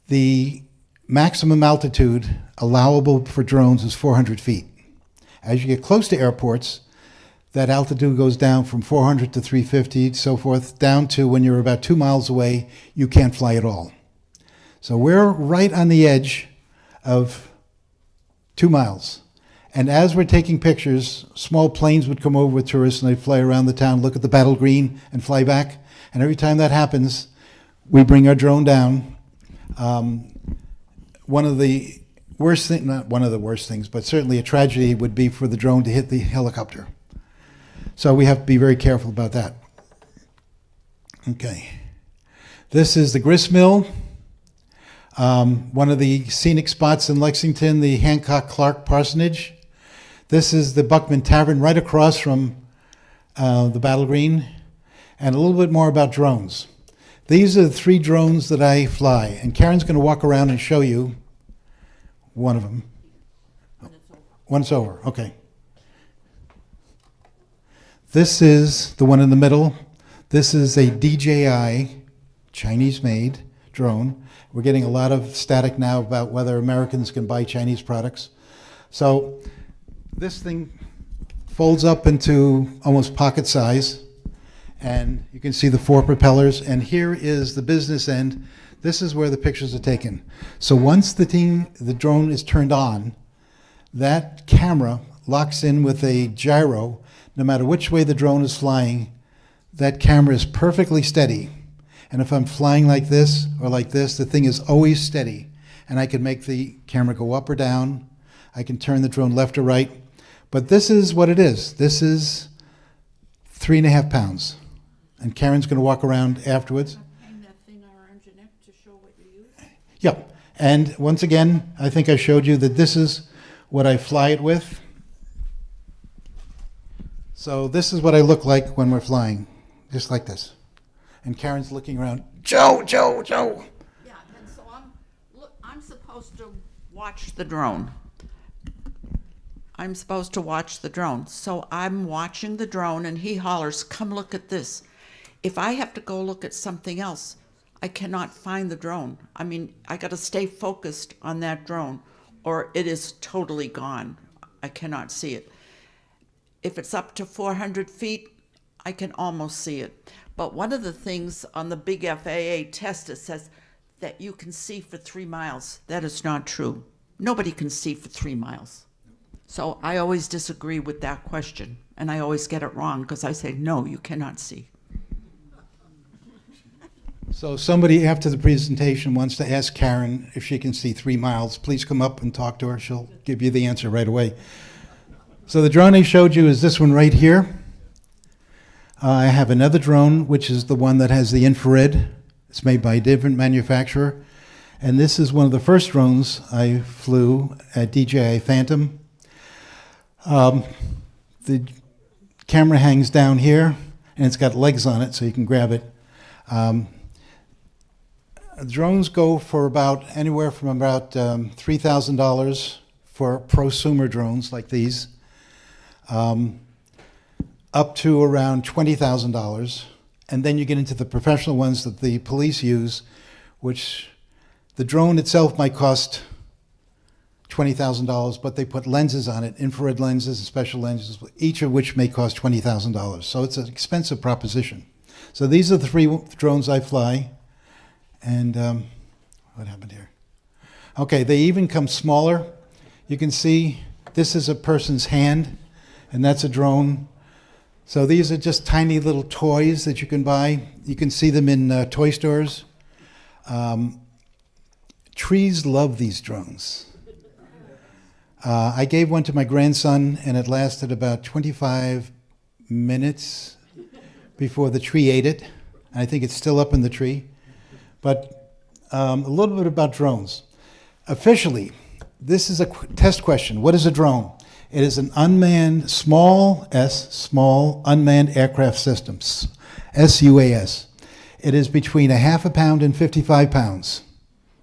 the maximum altitude allowable for drones is 400 feet. As you get close to airports, that altitude goes down from 400 to 350, so forth, down to when you're about 2 miles away, you can't fly at all. So we're right on the edge of 2 miles. And as we're taking pictures, small planes would come over with tourists and they'd fly around the town, look at the battle green, and fly back. And every time that happens, we bring our drone down. One of the worst things, not one of the worst things, but certainly a tragedy would be for the drone to hit the helicopter. So we have to be very careful about that. Okay. This is the grist mill. One of the scenic spots in Lexington, the Hancock Clark Parsonage. This is the Buckman Tavern right across from the Battle Green. And a little bit more about drones. These are the 3 drones that I fly. And Karen's going to walk around and show you one of them. When it's over. Okay. This is the one in the middle. This is a DJI, Chinese-made drone. We're getting a lot of static now about whether Americans can buy Chinese products. So this thing folds up into almost pocket size, and you can see the 4 propellers. And here is the business end. This is where the pictures are taken. So once the drone is turned on, that camera locks in with a gyro. No matter which way the drone is flying, that camera is perfectly steady. And if I'm flying like this or like this, the thing is always steady. And I can make the camera go up or down. I can turn the drone left or right. But this is what it is. This is 3.5 pounds. And Karen's going to walk around afterwards. Hang that thing around your neck to show what you use. Yep. And once again, I think I showed you that this is what I fly it with. So this is what I look like when we're flying, just like this. And Karen's looking around, Joe. Yeah, and so I'm supposed to watch the drone. I'm supposed to watch the drone. So I'm watching the drone and he hollers, come look at this. If I have to go look at something else, I cannot find the drone. I mean, I got to stay focused on that drone or it is totally gone. I cannot see it. If it's up to 400 feet, I can almost see it. But one of the things on the big FAA test, it says that you can see for 3 miles. That is not true. Nobody can see for 3 miles. So I always disagree with that question, and I always get it wrong because I say, no, you cannot see. So somebody after the presentation wants to ask Karen if she can see 3 miles. Please come up and talk to her. She'll give you the answer right away. So the drone I showed you is this one right here. I have another drone, which is the one that has the infrared. It's made by a different manufacturer. And this is one of the first drones I flew at DJI Phantom. The camera hangs down here, and it's got legs on it, so you can grab it. Drones go for about anywhere from about $3,000 for prosumer drones like these, up to around $20,000. And then you get into the professional ones that the police use, which the drone itself might cost $20,000, but they put lenses on it, infrared lenses and special lenses, each of which may cost $20,000. So it's an expensive proposition. So these are the 3 drones I fly. And what happened here? Okay, they even come smaller. You can see this is a person's hand, and that's a drone. So these are just tiny little toys that you can buy. You can see them in toy stores. Trees love these drones. I gave one to my grandson, and it lasted about 25 minutes before the tree ate it. and I think it's still up in the tree. But a little bit about drones. Officially, this is a test question. What is a drone? It is an unmanned, small unmanned aircraft systems, SUAS. It is between a half a pound and 55 pounds.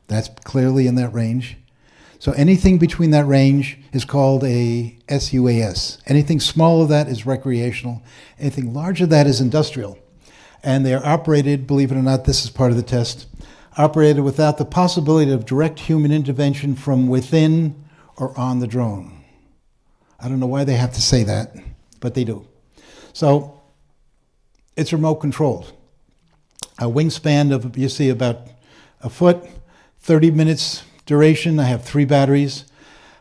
That's clearly in that range. So anything between that range is called a SUAS. Anything smaller than that is recreational. Anything larger than that is industrial. And they are operated, believe it or not, this is part of the test, operated without the possibility of direct human intervention from within or on the drone. I don't know why they have to say that, but they do. So it's remote controlled. A wingspan of, you see, about a foot, 30 minutes duration. I have 3 batteries,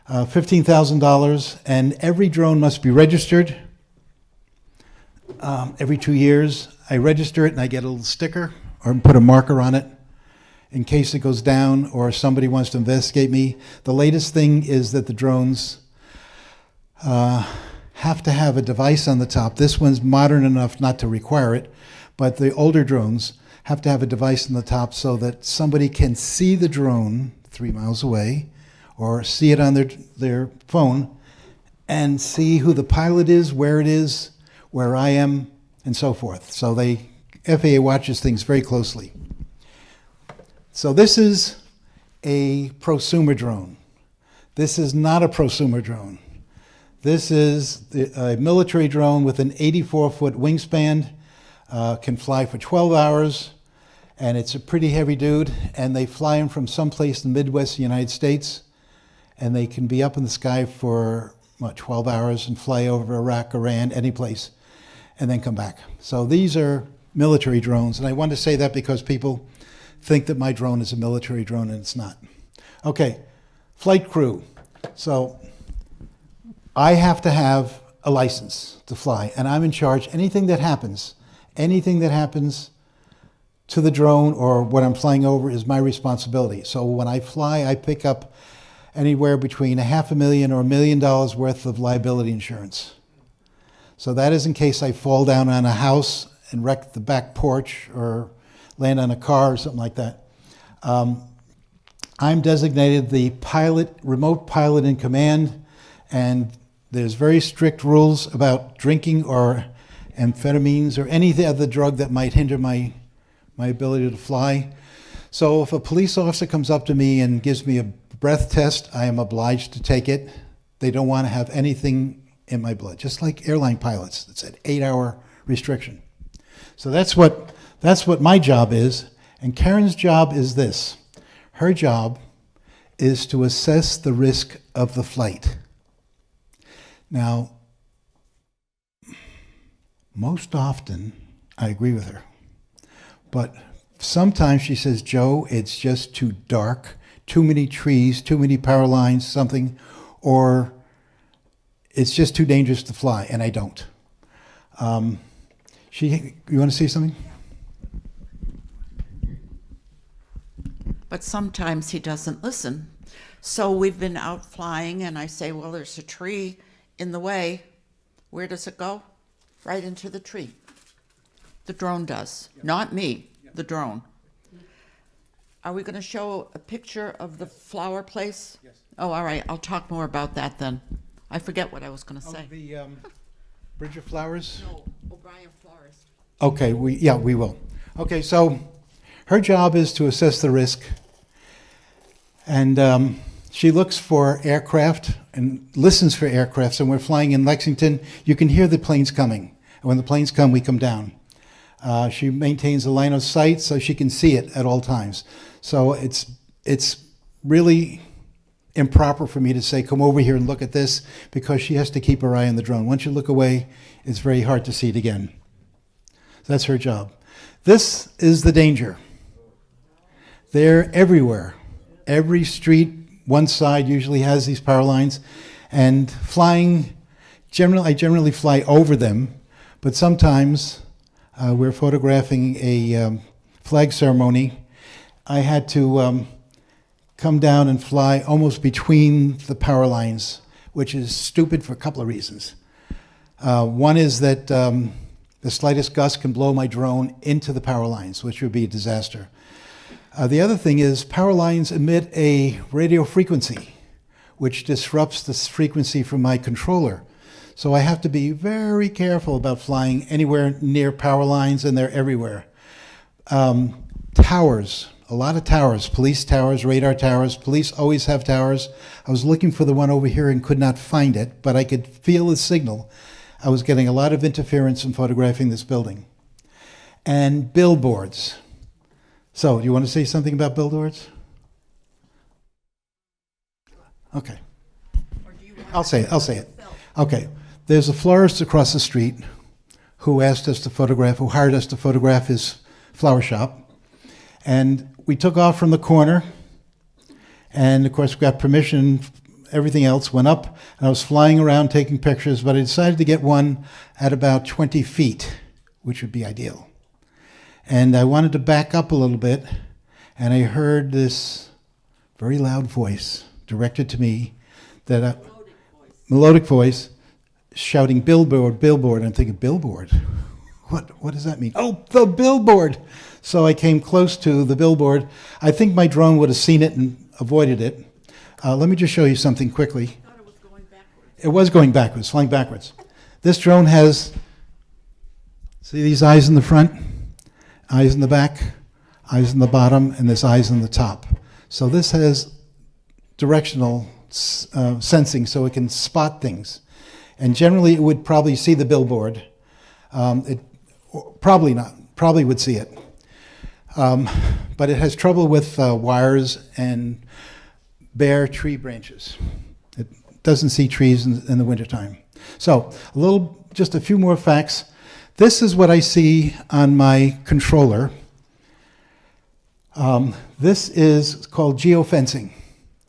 $15,000, and every drone must be registered every 2 years. I register it and I get a little sticker or put a marker on it in case it goes down or somebody wants to investigate me. The latest thing is that the drones have to have a device on the top. This one's modern enough not to require it, but the older drones have to have a device on the top so that somebody can see the drone 3 miles away or see it on their phone and see who the pilot is, where I am, and so forth. So FAA watches things very closely. So this is a prosumer drone. This is not a prosumer drone. This is a military drone with an 84-foot wingspan, can fly for 12 hours, and it's a pretty heavy dude, and they fly them from someplace in the Midwest of the United States, and they can be up in the sky for, 12 hours and fly over Iraq, Iran, any place, and then come back. So these are military drones, and I want to say that because people think that my drone is a military drone, and it's not. Okay, flight crew. So I have to have a license to fly, and I'm in charge. Anything that happens to the drone or what I'm flying over is my responsibility. So when I fly, I pick up anywhere between $500,000 or $1 million worth of liability insurance. So that is in case I fall down on a house and wreck the back porch or land on a car or something like that. I'm designated the remote pilot in command, and there's very strict rules about drinking or amphetamines or any other drug that might hinder my ability to fly. So if a police officer comes up to me and gives me a breath test, I am obliged to take it. They don't want to have anything in my blood, just like airline pilots. It's an 8-hour restriction. So that's what my job is. And Karen's job is this. Her job is to assess the risk of the flight. Now, most often, I agree with her. But sometimes she says, Joe, it's just too dark, too many trees, too many power lines, something, or it's just too dangerous to fly, and I don't. You want to say something? But sometimes he doesn't listen. So we've been out flying, and I say, well, there's a tree in the way. Where does it go? Right into the tree. The drone does. Yeah. Not me, the drone. Are we going to show a picture of the flower place? Yes. Oh, all right. I'll talk more about that then. I forget what I was going to say. The Bridge of Flowers? No, O'Brien Florist. Okay, we will. Okay, so her job is to assess the risk, and she looks for aircraft and listens for aircraft. So when we're flying in Lexington, you can hear the planes coming. And when the planes come, we come down. She maintains a line of sight so she can see it at all times. So it's really improper for me to say, come over here and look at this, because she has to keep her eye on the drone. Once you look away, it's very hard to see it again. So that's her job. This is the danger. They're everywhere. Every street, one side usually has these power lines, and flying, I generally fly over them, but sometimes we're photographing a flag ceremony. I had to come down and fly almost between the power lines, which is stupid for a couple of reasons. One is that The slightest gust can blow my drone into the power lines, which would be a disaster. The other thing is power lines emit a radio frequency, which disrupts the frequency from my controller. So I have to be very careful about flying anywhere near power lines, and they're everywhere. Towers, a lot of towers, police towers, radar towers. Police always have towers. I was looking for the one over here and could not find it, but I could feel the signal. I was getting a lot of interference in photographing this building. And billboards. So, do you want to say something about billboards? Okay. I'll say it. Okay. There's a florist across the street who asked us to photograph, who hired us to photograph his flower shop. And we took off from the corner. And of course, we got permission. Everything else went up. And I was flying around taking pictures, but I decided to get one at about 20 feet, which would be ideal. And I wanted to back up a little bit, and I heard this very loud voice directed to me, that melodic voice shouting, "Billboard, billboard." I'm thinking, billboard? What does that mean? Oh, the billboard! So I came close to the billboard. I think my drone would have seen it and avoided it. Let me just show you something quickly. I thought it was going backwards. It was going backwards, flying backwards. This drone has, see these eyes in the front? Eyes in the back, eyes in the bottom, and there's eyes on the top. So this has directional sensing, so it can spot things. And generally, it would probably see the billboard. Probably not, probably would see it. But it has trouble with wires and bare tree branches. It doesn't see trees in the wintertime. So just a few more facts. This is what I see on my controller. This is called geofencing.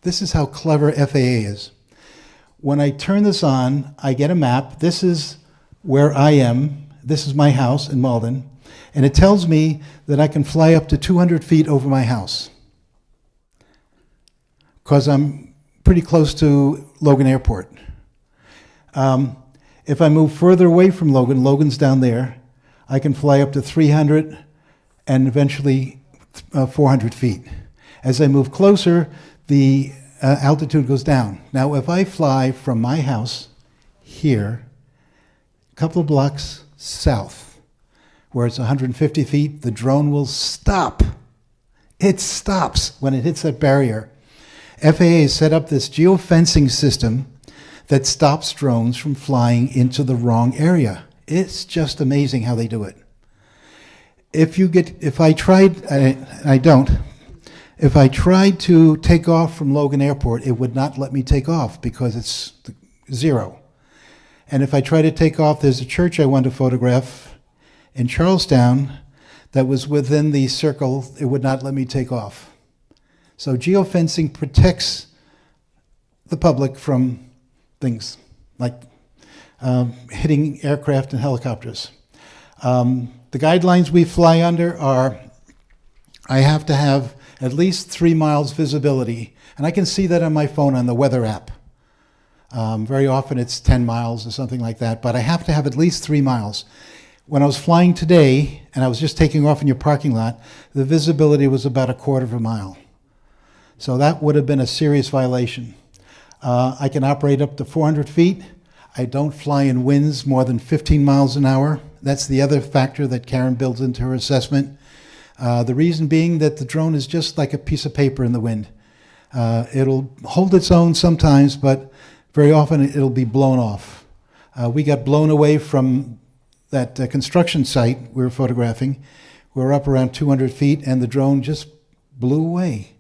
This is how clever FAA is. When I turn this on, I get a map. This is where I am. This is my house in Malden. And it tells me that I can fly up to 200 feet over my house, because I'm pretty close to Logan Airport. If I move further away from Logan, Logan's down there, I can fly up to 300 and eventually 400 feet. As I move closer, the altitude goes down. Now, if I fly from my house here, a couple of blocks south, where it's 150 feet, the drone will stop. It stops when it hits that barrier. FAA has set up this geofencing system that stops drones from flying into the wrong area. It's just amazing how they do it. If I tried to take off from Logan Airport, it would not let me take off because it's 0. And if I try to take off, there's a church I want to photograph in Charlestown that was within the circle. It would not let me take off. So geofencing protects the public from things like hitting aircraft and helicopters. The guidelines we fly under are, I have to have at least 3 miles visibility, and I can see that on my phone on the weather app. Very often it's 10 miles or something like that, but I have to have at least 3 miles. When I was flying today, and I was just taking off in your parking lot, the visibility was about 1/4 of a mile. So that would have been a serious violation. I can operate up to 400 feet. I don't fly in winds more than 15 miles an hour. That's the other factor that Karen builds into her assessment. The reason being that the drone is just like a piece of paper in the wind. It'll hold its own sometimes, but very often it'll be blown off. We got blown away from that construction site we were photographing. We were up around 200 feet, and the drone just blew away.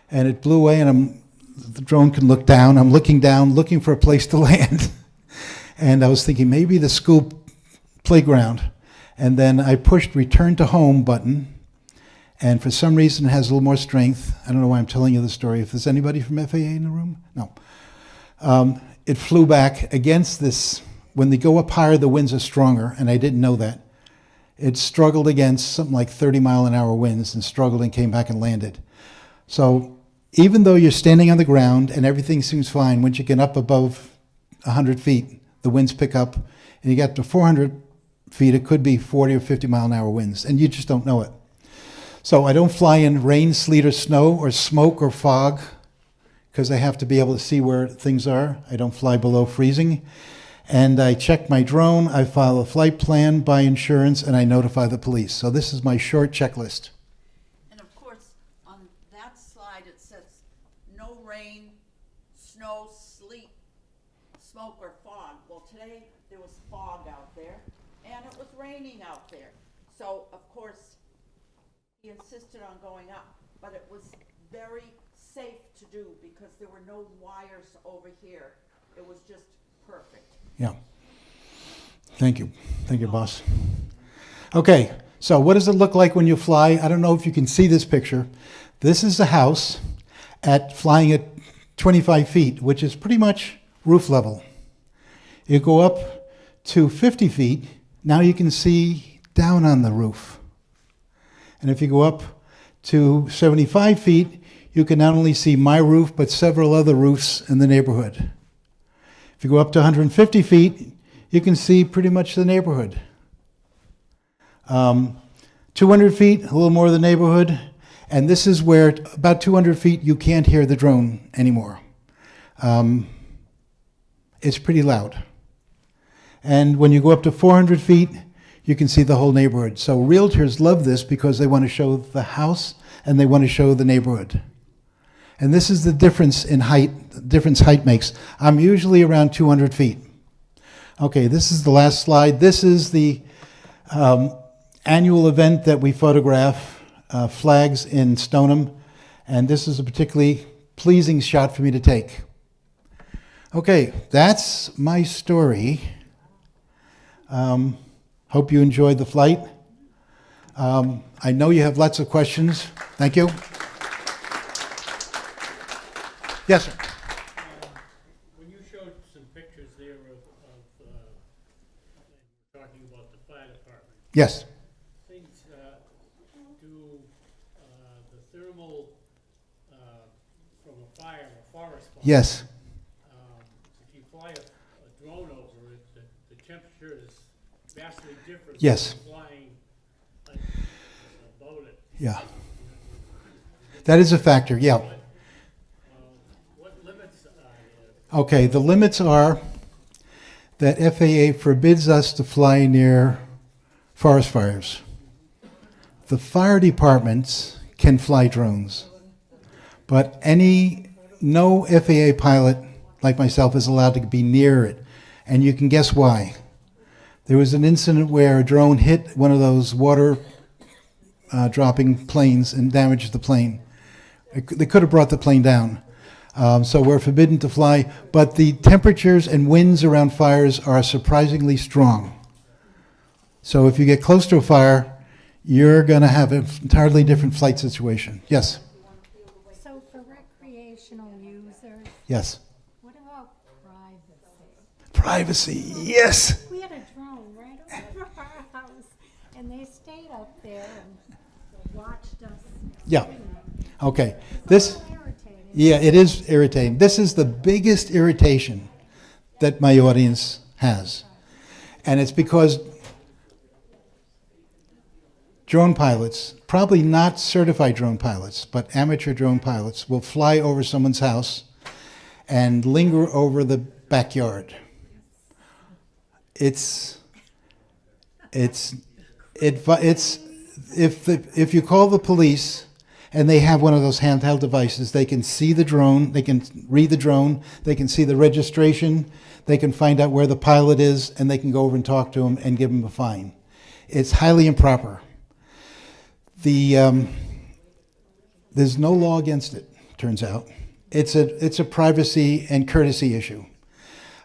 And it blew away, and the drone can look down. I'm looking down, looking for a place to land. And I was thinking maybe the school playground. And then I pushed return to home button, and for some reason it has a little more strength. I don't know why I'm telling you the story. If there's anybody from FAA in the room? No. It flew back against this. When they go up higher, the winds are stronger, and I didn't know that. It struggled against something like 30-mile-an-hour winds and struggled and came back and landed. So even though you're standing on the ground and everything seems fine, once you get up above 100 feet, the winds pick up, and you get to 400 feet. It could be 40 or 50 mile an hour winds, and you just don't know it. So I don't fly in rain, sleet, or snow, or smoke or fog, because I have to be able to see where things are. I don't fly below freezing. And I check my drone, I file a flight plan, buy insurance, and I notify the police. So this is my short checklist. And of course, on that slide, it says no rain, snow, sleet, smoke, or fog. Well, today there was fog out there, and it was raining out there. So, of course, he insisted on going up, but it was very safe to do because there were no wires over here. It was just perfect. Yeah. Thank you. Thank you, boss. Okay, so what does it look like when you fly? I don't know if you can see this picture. This is the house flying at 25 feet, which is pretty much roof level. You go up to 50 feet, now you can see down on the roof. And if you go up to 75 feet, you can not only see my roof, but several other roofs in the neighborhood. If you go up to 150 feet, you can see pretty much the neighborhood. 200 feet, a little more of the neighborhood. And this is where, about 200 feet, you can't hear the drone anymore. It's pretty loud. And when you go up to 400 feet, you can see the whole neighborhood. So realtors love this because they want to show the house and they want to show the neighborhood. And this is the difference in height, the difference height makes. I'm usually around 200 feet. Okay, this is the last slide. This is the annual event that we photograph, flags in Stoneham. And this is a particularly pleasing shot for me to take. Okay, that's my story. Hope you enjoyed the flight. I know you have lots of questions. Thank you. Yes, sir. When you showed some pictures there of talking about the fire department, Yes. things do the thermal from a fire, a forest fire. Yes. If you fly a drone over it, the temperature is vastly different. Yes. Than flying about it. Yeah. That is a factor, yeah. What limits are there? Okay, the limits are that FAA forbids us to fly near forest fires. The fire departments can fly drones, but no FAA pilot like myself is allowed to be near it. And you can guess why. There was an incident where a drone hit one of those water dropping planes and damaged the plane. They could have brought the plane down. So we're forbidden to fly, but the temperatures and winds around fires are surprisingly strong. So if you get close to a fire, you're going to have an entirely different flight situation. Yes? So for recreational users, Yes. what about privacy? Privacy, yes. We had a drone right over our house, and they stayed up there and watched us. Yeah. Okay. This, So irritating. yeah, it is irritating. This is the biggest irritation that my audience has. And it's because drone pilots, probably not certified drone pilots, but amateur drone pilots, will fly over someone's house and linger over the backyard. If you call the police and they have one of those handheld devices, they can see the drone, they can read the drone, they can see the registration, they can find out where the pilot is, and they can go over and talk to him and give him a fine. It's highly improper. There's no law against it, turns out. It's a privacy and courtesy issue.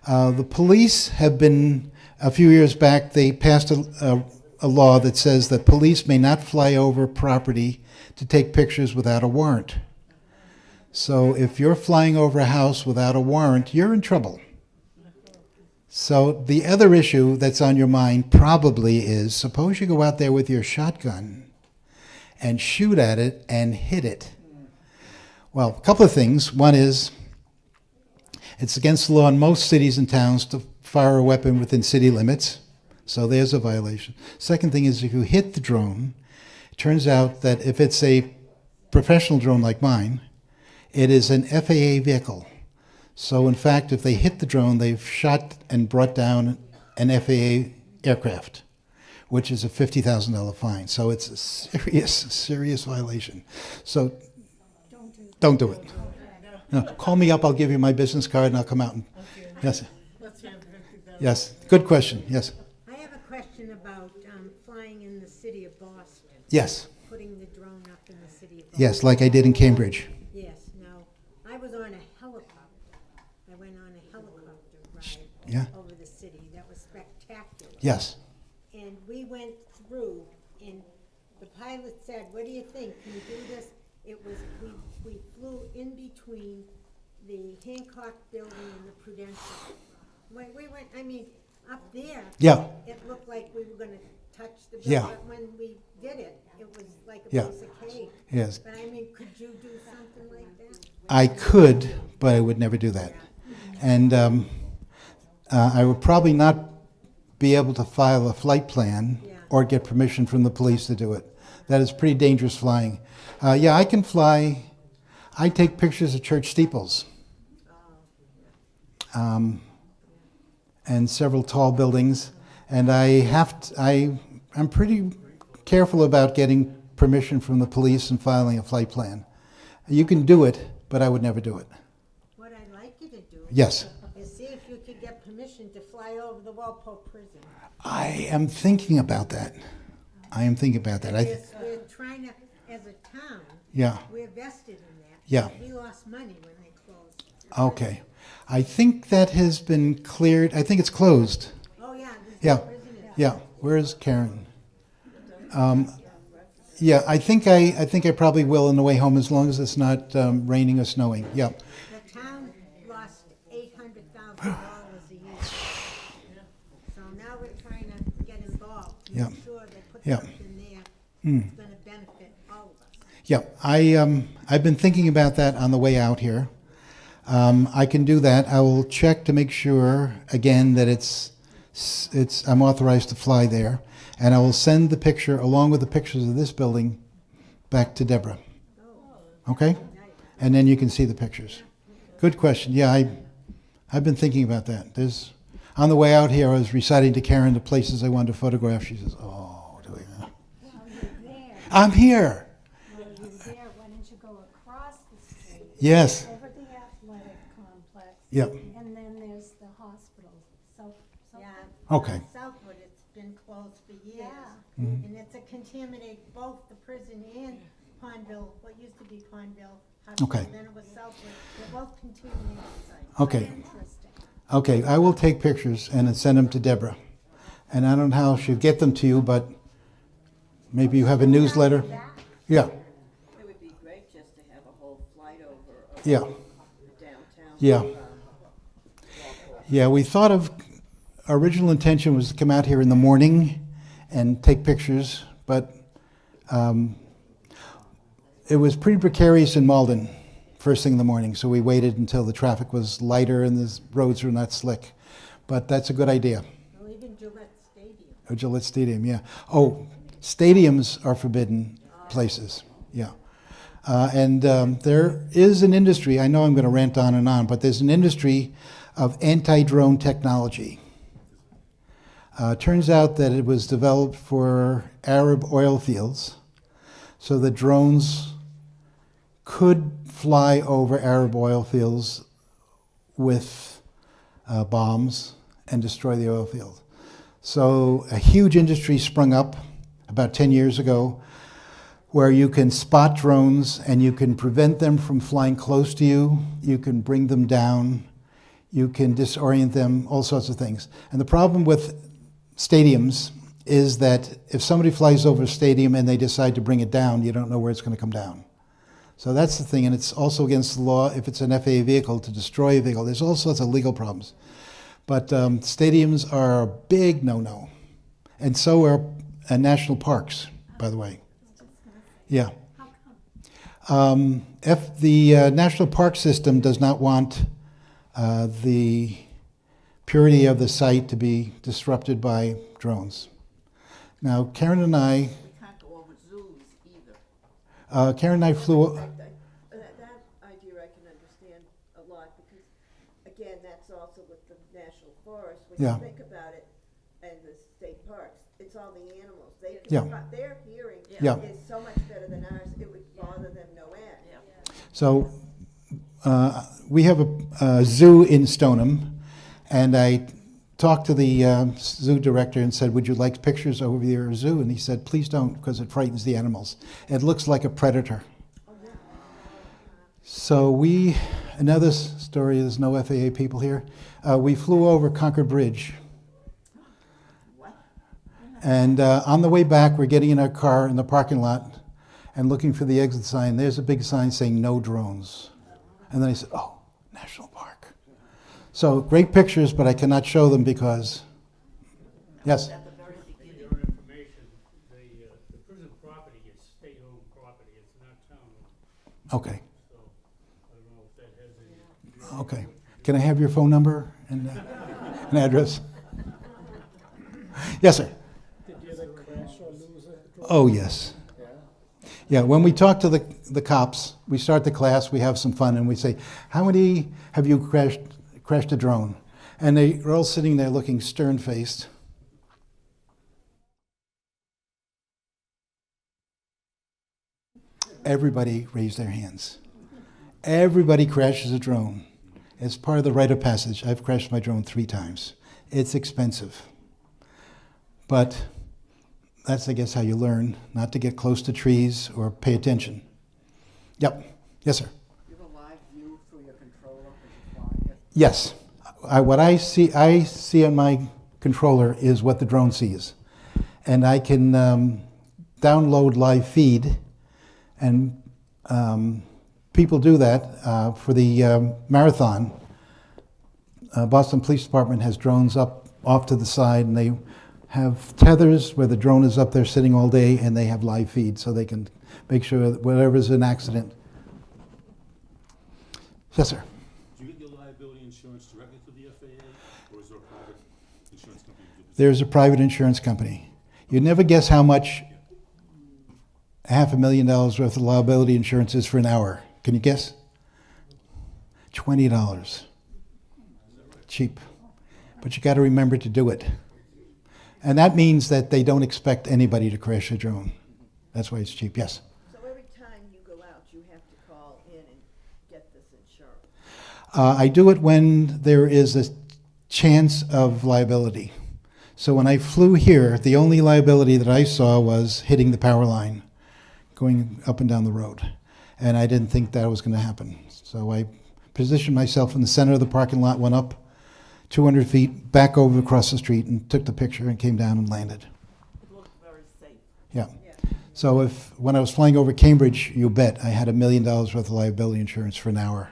The police have been, a few years back, they passed a law that says that police may not fly over property to take pictures without a warrant. So if you're flying over a house without a warrant, you're in trouble. So the other issue that's on your mind probably is, suppose you go out there with your shotgun and shoot at it and hit it. Well, a couple of things. One is, it's against the law in most cities and towns to fire a weapon within city limits. So there's a violation. Second thing is if you hit the drone, it turns out that if it's a professional drone like mine, it is an FAA vehicle. So in fact, if they hit the drone, they've shot and brought down an FAA aircraft, which is a $50,000 fine. So it's a serious violation. So don't do it. No, call me up, I'll give you my business card and I'll come out and, yes. Yes, good question, yes. I have a question about flying in the city of Boston, Yes, putting the drone up in the city of Boston. yes, like I did in Cambridge. Yes, now, I was on a helicopter. I went on a helicopter ride Yeah. over the city. That was spectacular. Yes, And we went through, and the pilot said, "What do you think? Can you do this?" It was, we flew in between the Hancock Building and the Prudential. We went, I mean, up there. Yeah. It looked like we were gonna touch the Yeah. building, but when we did it, it was like a Yeah. piece of cake. yes. But I mean, could you do something like that? I could, but I would never do that. And I would probably not be able to file a flight plan Yeah. or get permission from the police to do it. That is pretty dangerous flying. Yeah, I can fly. I take pictures of church steeples. And several tall buildings. And I'm pretty careful about getting permission from the police and filing a flight plan. You can do it, but I would never do it. What I'd like you to do Yes. is see if you could get permission to fly over the Walpole prison. I am thinking about that. Because we're trying to, as a town, Yeah, we're vested in that. Yeah. We lost money when they closed. okay. I think that has been cleared. I think it's closed. Oh, yeah. Yeah, Prison is- yeah. Where is Karen? Yeah, I think I probably will on the way home as long as it's not raining or snowing. Yeah, The town lost $800,000 a year. So now we're trying to get involved, to Yeah. make sure they put Yeah. something there that's gonna benefit all of us. yeah. I've been thinking about that on the way out here. I can do that. I will check to make sure again that I'm authorized to fly there, and I will send the picture along with the pictures of this building back to Deborah. Okay, and then you can see the pictures. Good question. Yeah, I've been thinking about that. On the way out here, I was reciting to Karen the places I wanted to photograph. She says, "Oh, do we?" Well, you're there. I'm here. Well, you're there. Why don't you go across the street? Yes. Over the athletic complex. Yeah. And then there's the hospital. Yeah. Okay. Southwood, it's been closed for years. Yeah. And it's a contaminate both the prison and Pondville, what used to be Pondville Hospital. Okay. Then it was Southwood. They're both contaminated sites. Okay. Interesting. Okay, I will take pictures and then send them to Deborah. And I don't know how she'll get them to you, but maybe you have a newsletter. Yeah, It would be great just to have a whole flight over of yeah, downtown. yeah. Yeah, we thought of, original intention was to come out here in the morning and take pictures, but it was pretty precarious in Malden first thing in the morning, so we waited until the traffic was lighter and the roads were not slick. But that's a good idea. Or even Gillette Stadium. Or Gillette Stadium, yeah. Oh, stadiums are forbidden places, yeah. And there is an industry, I know I'm going to rant on, but there's an industry of anti-drone technology. Turns out that it was developed for Arab oil fields, so that drones could fly over Arab oil fields with bombs and destroy the oil field. So a huge industry sprung up about 10 years ago where you can spot drones and you can prevent them from flying close to you, you can bring them down, you can disorient them, all sorts of things. And the problem with stadiums is that if somebody flies over a stadium and they decide to bring it down, you don't know where it's going to come down. So that's the thing, and it's also against the law if it's an FAA vehicle to destroy a vehicle. There's all sorts of legal problems. But stadiums are a big no-no. And so are national parks, by the way. Yeah. If the national park system does not want the purity of the site to be disrupted by drones. Now, Karen and I, We can't go over zoos either. Karen and I flew. That idea I can understand a lot, because, again, that's also with the national forest. When Yeah. you think about it, and the state parks, it's all the animals. Yeah. Their hearing Yeah. is so much better than ours, it would bother them no end. So we have a zoo in Stoneham, and I talked to the zoo director and said, would you like pictures over your zoo? And he said, please don't, because it frightens the animals. It looks like a predator. So another story, there's no FAA people here. We flew over Concord Bridge. And on the way back, we're getting in our car in the parking lot and looking for the exit sign. There's a big sign saying no drones. And then I said, oh, National Park. So great pictures, but I cannot show them because, yes? For your information, the prison property is state-owned property, it's not town-owned, Okay, so I don't know if that has any. okay. Can I have your phone number and an address? Yes, sir. Did you ever crash or lose a drone? Oh, yes. Yeah, when we talk to the cops, we start the class, we have some fun, and we say, how many have you crashed a drone? And they're all sitting there looking stern-faced. Everybody raised their hands. Everybody crashes a drone. It's part of the rite of passage. I've crashed my drone 3 times. It's expensive. But that's, I guess, how you learn not to get close to trees or pay attention. Yep. Yes, sir. You have a live view through your controller as you're flying it? Yes. What I see on my controller is what the drone sees. And I can download live feed, and people do that for the marathon. Boston Police Department has drones up off to the side, and they have tethers where the drone is up there sitting all day, and they have live feed so they can make sure that whatever's an accident. Yes, sir. Do you get your liability insurance directly through the FAA, or is there a private insurance company that do this? There's a private insurance company. You'd never guess how much $500,000 worth of liability insurance is for an hour. Can you guess? $20. Cheap. But you got to remember to do it. And that means that they don't expect anybody to crash a drone. That's why it's cheap. Yes? So every time you go out, you have to call in and get this insurance? I do it when there is a chance of liability. So when I flew here, the only liability that I saw was hitting the power line, going up and down the road. And I didn't think that was going to happen. So I positioned myself in the center of the parking lot, went up 200 feet, back over across the street, and took the picture and came down and landed. It looks very safe. Yeah. So when I was flying over Cambridge, you bet I had $1 million worth of liability insurance for an hour.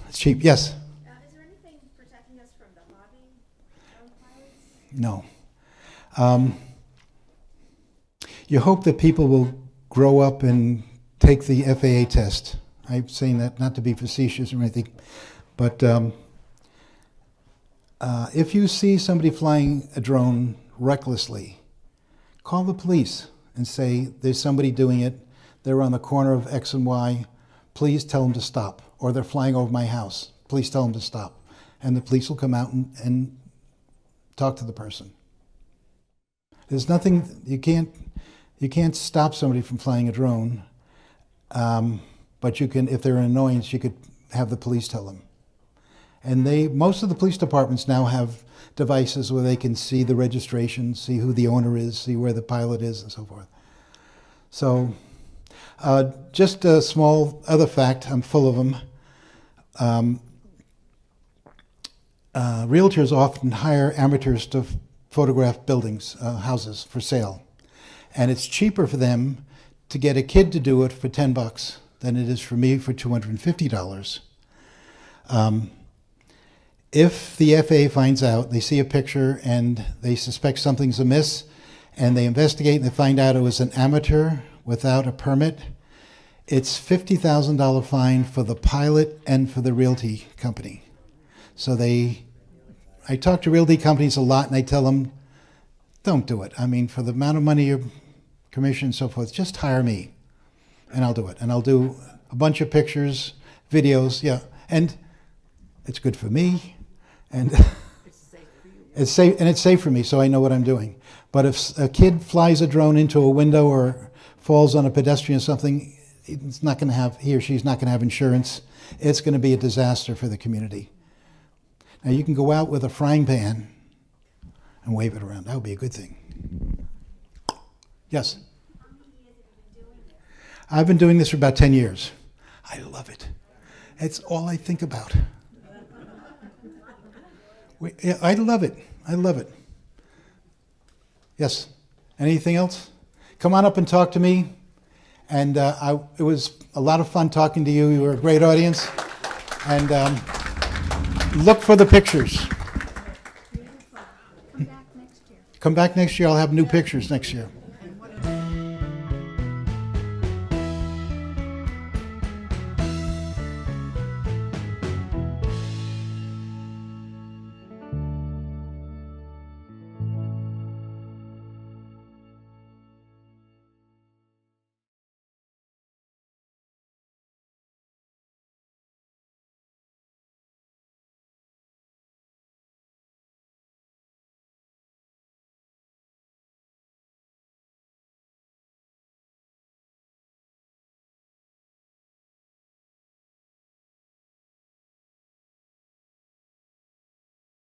It's cheap. Yes? Is there anything protecting us from the hobby drone pilots? No. You hope that people will grow up and take the FAA test. I'm saying that not to be facetious or anything, but if you see somebody flying a drone recklessly, call the police and say, there's somebody doing it, they're on the corner of X and Y, please tell them to stop. Or they're flying over my house, please tell them to stop. And the police will come out and talk to the person. There's nothing, you can't stop somebody from flying a drone, but you can, if they're an annoyance, you could have the police tell them. And most of the police departments now have devices where they can see the registration, see who the owner is, see where the pilot is, and so forth. So, just a small other fact, I'm full of them. Realtors often hire amateurs to photograph buildings, houses for sale. And it's cheaper for them to get a kid to do it for $10 than it is for me for $250. If the FAA finds out, they see a picture and they suspect something's amiss, and they investigate and they find out it was an amateur without a permit, it's $50,000 fine for the pilot and for the realty company. So they I talk to realty companies a lot, and I tell them, don't do it. I mean, for the amount of money your commission and so forth, just hire me, and I'll do it. And I'll do a bunch of pictures, videos, yeah. And it's good for me, and it's safe for me, so I know what I'm doing. But if a kid flies a drone into a window or falls on a pedestrian or something, it's not going to have, he or she's not going to have insurance. It's going to be a disaster for the community. Now you can go out with a frying pan and wave it around. That would be a good thing. Yes? How many years have you been doing this? I've been doing this for about 10 years. I love it. It's all I think about. Yeah, I love it. I love it. Yes? Anything else? Come on up and talk to me. And it was a lot of fun talking to you. You were a great audience. And look for the pictures. Come back next year. Come back next year. I'll have new pictures next year.